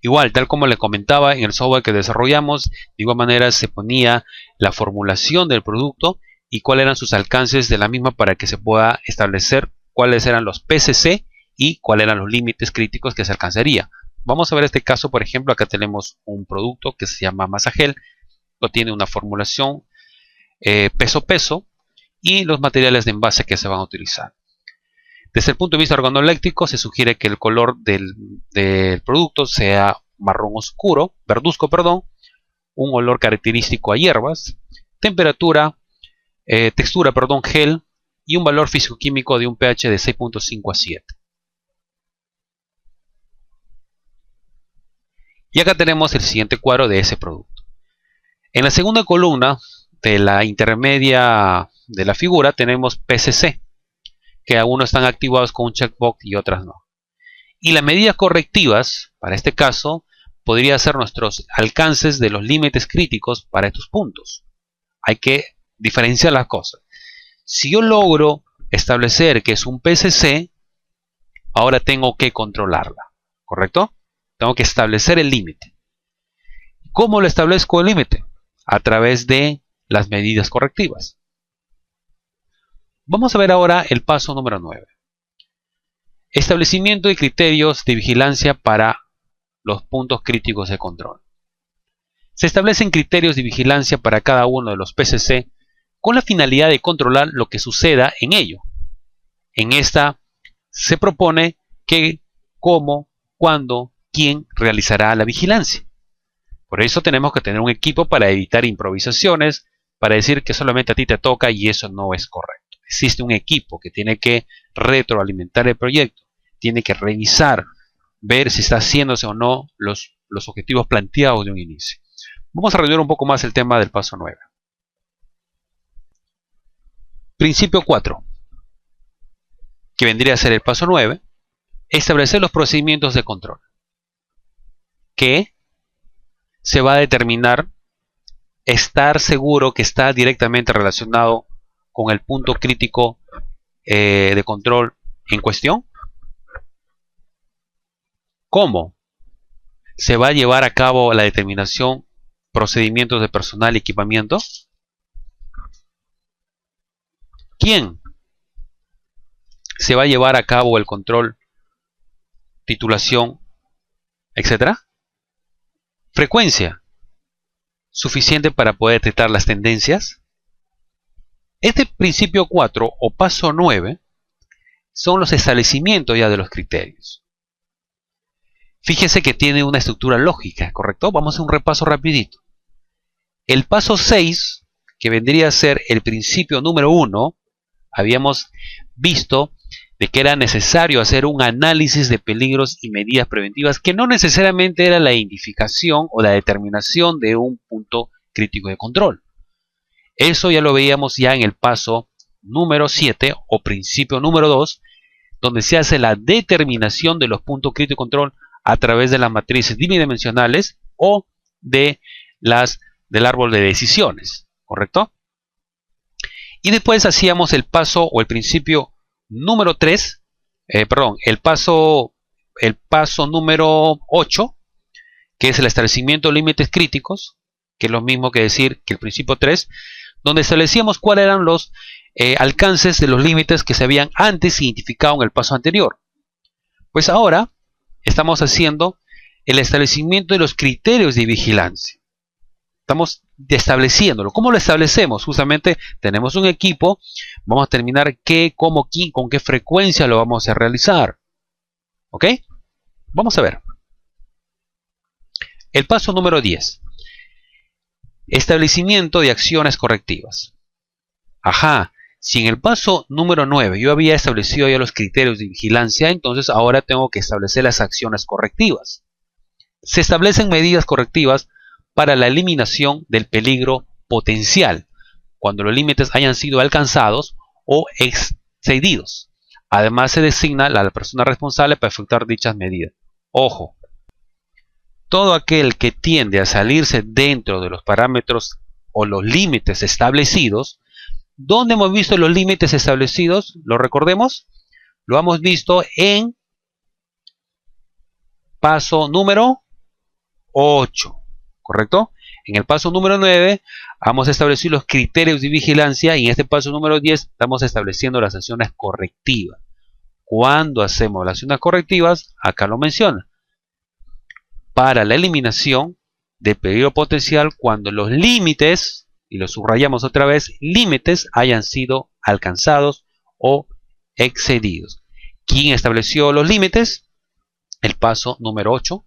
Igual, tal como le comentaba en el software que desarrollamos, de igual manera se ponía la formulación del producto y cuáles eran sus alcances de la misma para que se pueda establecer cuáles eran los PCC y cuáles eran los límites críticos que se alcanzaría. Vamos a ver este caso, por ejemplo, acá tenemos un producto que se llama Masagel, tiene una formulación peso-peso y los materiales de envase que se van a utilizar. Desde el punto de vista organoléctrico, se sugiere que el color del producto sea marrón oscuro, verduzco, perdón, un olor característico a hierbas, temperatura, textura, gel y un valor físico-químico de un pH de 6.5 a 7. Y acá tenemos el siguiente cuadro de ese producto. En la segunda columna de la intermedia de la figura tenemos PCC, que algunos están activados con un checkbox y otras no. Y las medidas correctivas, para este caso, podría ser nuestros alcances de los límites críticos para estos puntos. Hay que diferenciar las cosas. Si yo logro establecer que es un PCC, ahora tengo que controlarla, ¿correcto? Tengo que establecer el límite. ¿Cómo lo establezco el límite? A través de las medidas correctivas. Vamos a ver ahora el paso número 9. Establecimiento de criterios de vigilancia para los puntos críticos de control. Se establecen criterios de vigilancia para cada uno de los PCC con la finalidad de controlar lo que suceda en ello. En esta se propone que cómo, cuándo, quién realizará la vigilancia. Por eso tenemos que tener un equipo para evitar improvisaciones, para decir que solamente a ti te toca y eso no es correcto. Existe un equipo que tiene que retroalimentar el proyecto, tiene que revisar, ver si está haciéndose o no los objetivos planteados de un inicio. Vamos a resolver un poco más el tema del paso 9. Principio 4, que vendría a ser el paso 9, establecer los procedimientos de control, que se va a determinar estar seguro que está directamente relacionado con el punto crítico de control en cuestión. ¿Cómo se va a llevar a cabo la determinación, procedimientos de personal y equipamiento? ¿Quién se va a llevar a cabo el control, titulación, etcétera? Frecuencia suficiente para poder detectar las tendencias. Este principio 4 o paso 9 son los establecimientos ya de los criterios. Fíjese que tiene una estructura lógica, ¿correcto? Vamos a hacer un repaso rapidito. El paso 6, que vendría a ser el principio número 1, habíamos visto de que era necesario hacer un análisis de peligros y medidas preventivas, que no necesariamente era la identificación o la determinación de un punto crítico de control. Eso ya lo veíamos ya en el paso número 7 o principio número 2, donde se hace la determinación de los puntos críticos de control a través de las matrices bidimensionales o del árbol de decisiones, ¿correcto? Y después hacíamos el paso o el principio número 3, el paso número 8, que es el establecimiento de límites críticos, que es lo mismo que decir que el principio 3, donde establecíamos cuáles eran los alcances de los límites que se habían antes identificado en el paso anterior. Pues ahora estamos haciendo el establecimiento de los criterios de vigilancia. Estamos estableciéndolo. ¿Cómo lo establecemos? Justamente tenemos un equipo, vamos a determinar qué, cómo, quién, con qué frecuencia lo vamos a realizar. ¿Ok? Vamos a ver. El paso número 10. Establecimiento de acciones correctivas. Ajá, si en el paso número 9 yo había establecido ya los criterios de vigilancia, entonces ahora tengo que establecer las acciones correctivas. Se establecen medidas correctivas para la eliminación del peligro potencial, cuando los límites hayan sido alcanzados o excedidos. Además se designa a la persona responsable para efectuar dichas medidas. Ojo, todo aquel que tiende a salirse dentro de los parámetros o los límites establecidos. ¿Dónde hemos visto los límites establecidos? ¿Lo recordemos? Lo hemos visto en paso número 8, ¿correcto? En el paso número 9 vamos a establecer los criterios de vigilancia y en este paso número 10 estamos estableciendo las acciones correctivas. ¿Cuándo hacemos las acciones correctivas? Acá lo menciona. Para la eliminación de peligro potencial cuando los límites, y lo subrayamos otra vez, límites hayan sido alcanzados o excedidos. ¿Quién estableció los límites? El paso número 8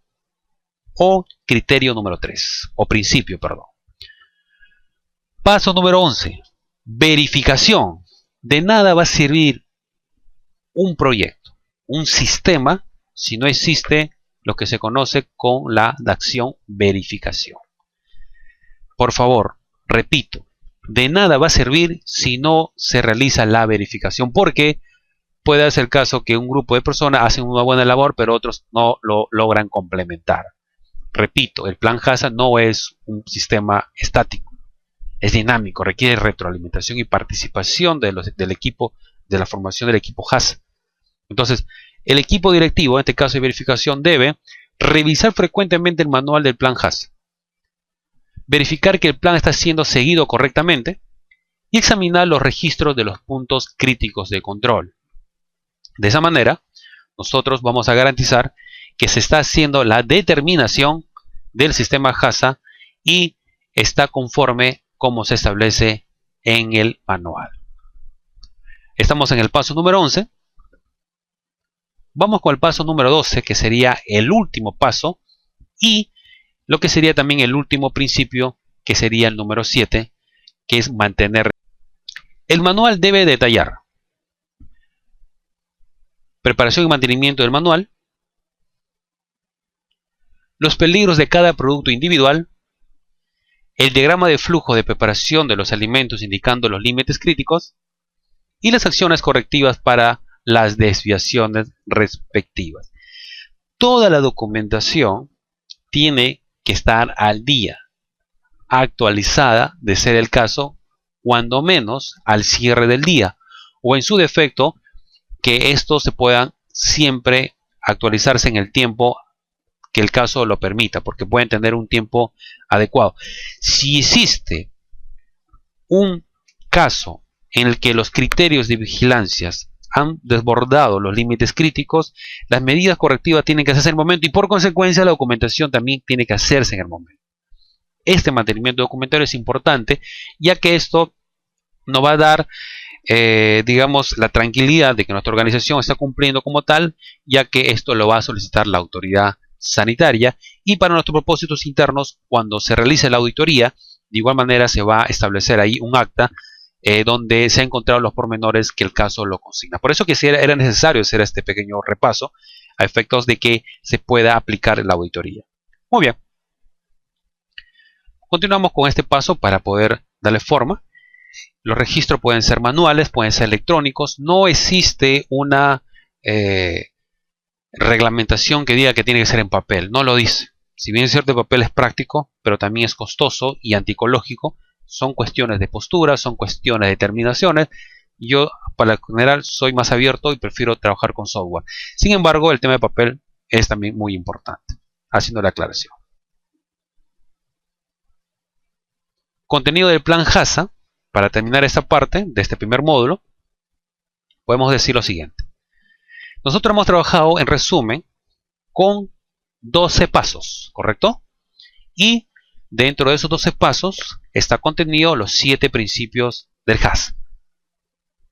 o criterio número 3, o principio, perdón. Paso número 11, verificación. De nada va a servir un proyecto, un sistema, si no existe lo que se conoce con la acción verificación. Por favor, repito, de nada va a servir si no se realiza la verificación, porque puede ser el caso que un grupo de personas hacen una buena labor, pero otros no lo logran complementar. Repito, el plan HACCP no es un sistema estático, es dinámico, requiere retroalimentación y participación del equipo, de la formación del equipo HACCP. Entonces, el equipo directivo, en este caso de verificación, debe revisar frecuentemente el manual del plan HACCP, verificar que el plan está siendo seguido correctamente y examinar los registros de los puntos críticos de control. De esa manera, nosotros vamos a garantizar que se está haciendo la determinación del sistema HACCP y está conforme como se establece en el manual. Estamos en el paso número 11. Vamos con el paso número 12, que sería el último paso, y lo que sería también el último principio, que sería el número 7, que es mantener. El manual debe detallar preparación y mantenimiento del manual, los peligros de cada producto individual, el diagrama de flujo de preparación de los alimentos indicando los límites críticos y las acciones correctivas para las desviaciones respectivas. Toda la documentación tiene que estar al día, actualizada, de ser el caso, cuando menos al cierre del día, o en su defecto, que estos se puedan siempre actualizarse en el tiempo que el caso lo permita, porque pueden tener un tiempo adecuado. Si existe un caso en el que los criterios de vigilancia han desbordado los límites críticos, las medidas correctivas tienen que hacerse en el momento y por consecuencia la documentación también tiene que hacerse en el momento. Este mantenimiento documentario es importante, ya que esto nos va a dar, digamos, la tranquilidad de que nuestra organización está cumpliendo como tal, ya que esto lo va a solicitar la autoridad sanitaria, y para nuestros propósitos internos, cuando se realice la auditoría, de igual manera se va a establecer ahí un acta donde se han encontrado los pormenores que el caso lo consigna. Por eso que era necesario hacer este pequeño repaso a efectos de que se pueda aplicar la auditoría. Muy bien. Continuamos con este paso para poder darle forma. Los registros pueden ser manuales, pueden ser electrónicos. No existe una reglamentación que diga que tiene que ser en papel. No lo dice. Si bien es cierto, el papel es práctico, pero también es costoso y anticológico. Son cuestiones de postura, son cuestiones de determinaciones. Yo, para lo general, soy más abierto y prefiero trabajar con software. Sin embargo, el tema de papel es también muy importante. Haciendo la aclaración. Contenido del plan HACCP. Para terminar esta parte de este primer módulo, podemos decir lo siguiente. Nosotros hemos trabajado, en resumen, con 12 pasos, ¿correcto? Y dentro de esos 12 pasos está contenido los 7 principios del HACCP,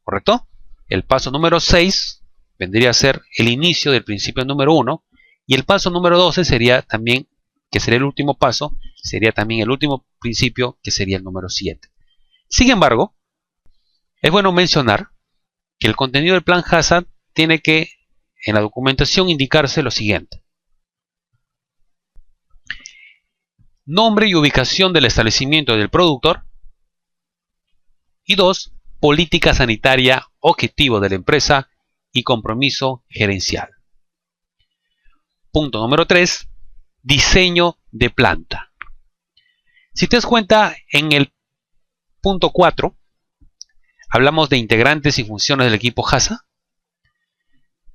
¿correcto? El paso número 6 vendría a ser el inicio del principio número 1, y el paso número 12 sería también, que sería el último paso, sería también el último principio, que sería el número 7. Sin embargo, es bueno mencionar que el contenido del plan HACCP tiene que, en la documentación, indicarse lo siguiente. Nombre y ubicación del establecimiento del productor. Y 2. Política sanitaria, objetivo de la empresa y compromiso gerencial. Punto número 3. Diseño de planta. Si te das cuenta, en el punto 4 hablamos de integrantes y funciones del equipo HACCP.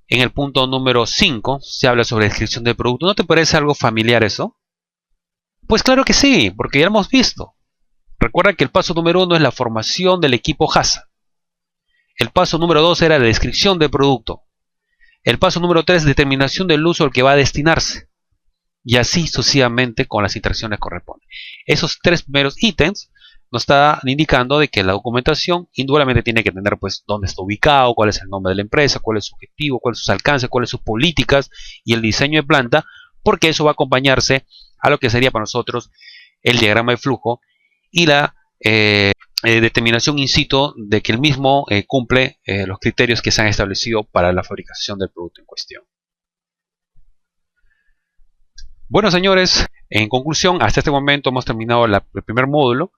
En el punto número 5 se habla sobre descripción del producto. ¿No te parece algo familiar eso? Pues claro que sí, porque ya lo hemos visto. Recuerda que el paso número 1 es la formación del equipo HACCP. El paso número 2 era la descripción del producto. El paso número 3 determinación del uso al que va a destinarse. Y así sucesivamente con las interacciones corresponden. Esos 3 primeros ítems nos está indicando de que la documentación indudablemente tiene que tener pues dónde está ubicado, cuál es el nombre de la empresa, cuál es su objetivo, cuáles son sus alcances, cuáles son sus políticas y el diseño de planta, porque eso va a acompañarse a lo que sería para nosotros el diagrama de flujo y la determinación in situ de que el mismo cumple los criterios que se han establecido para la fabricación del producto en cuestión. Bueno, señores, en conclusión, hasta este momento hemos terminado el primer módulo.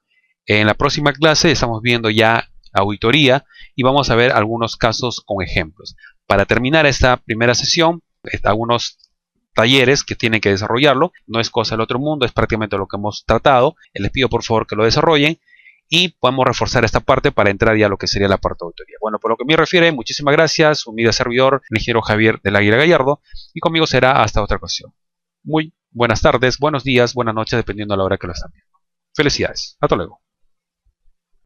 En la próxima clase estamos viendo ya auditoría y vamos a ver algunos casos con ejemplos. Para terminar esta primera sesión, algunos talleres que tienen que desarrollarlo. No es cosa del otro mundo, es prácticamente lo que hemos tratado. Les pido por favor que lo desarrollen y podemos reforzar esta parte para entrar ya a lo que sería la parte de auditoría. Bueno, por lo que me refiere, muchísimas gracias. Humilde servidor, el ingeniero Javier del Águila Gallardo, y conmigo será hasta otra ocasión. Muy buenas tardes, buenos días, buenas noches, dependiendo de la hora que lo están viendo. Felicidades. Hasta luego.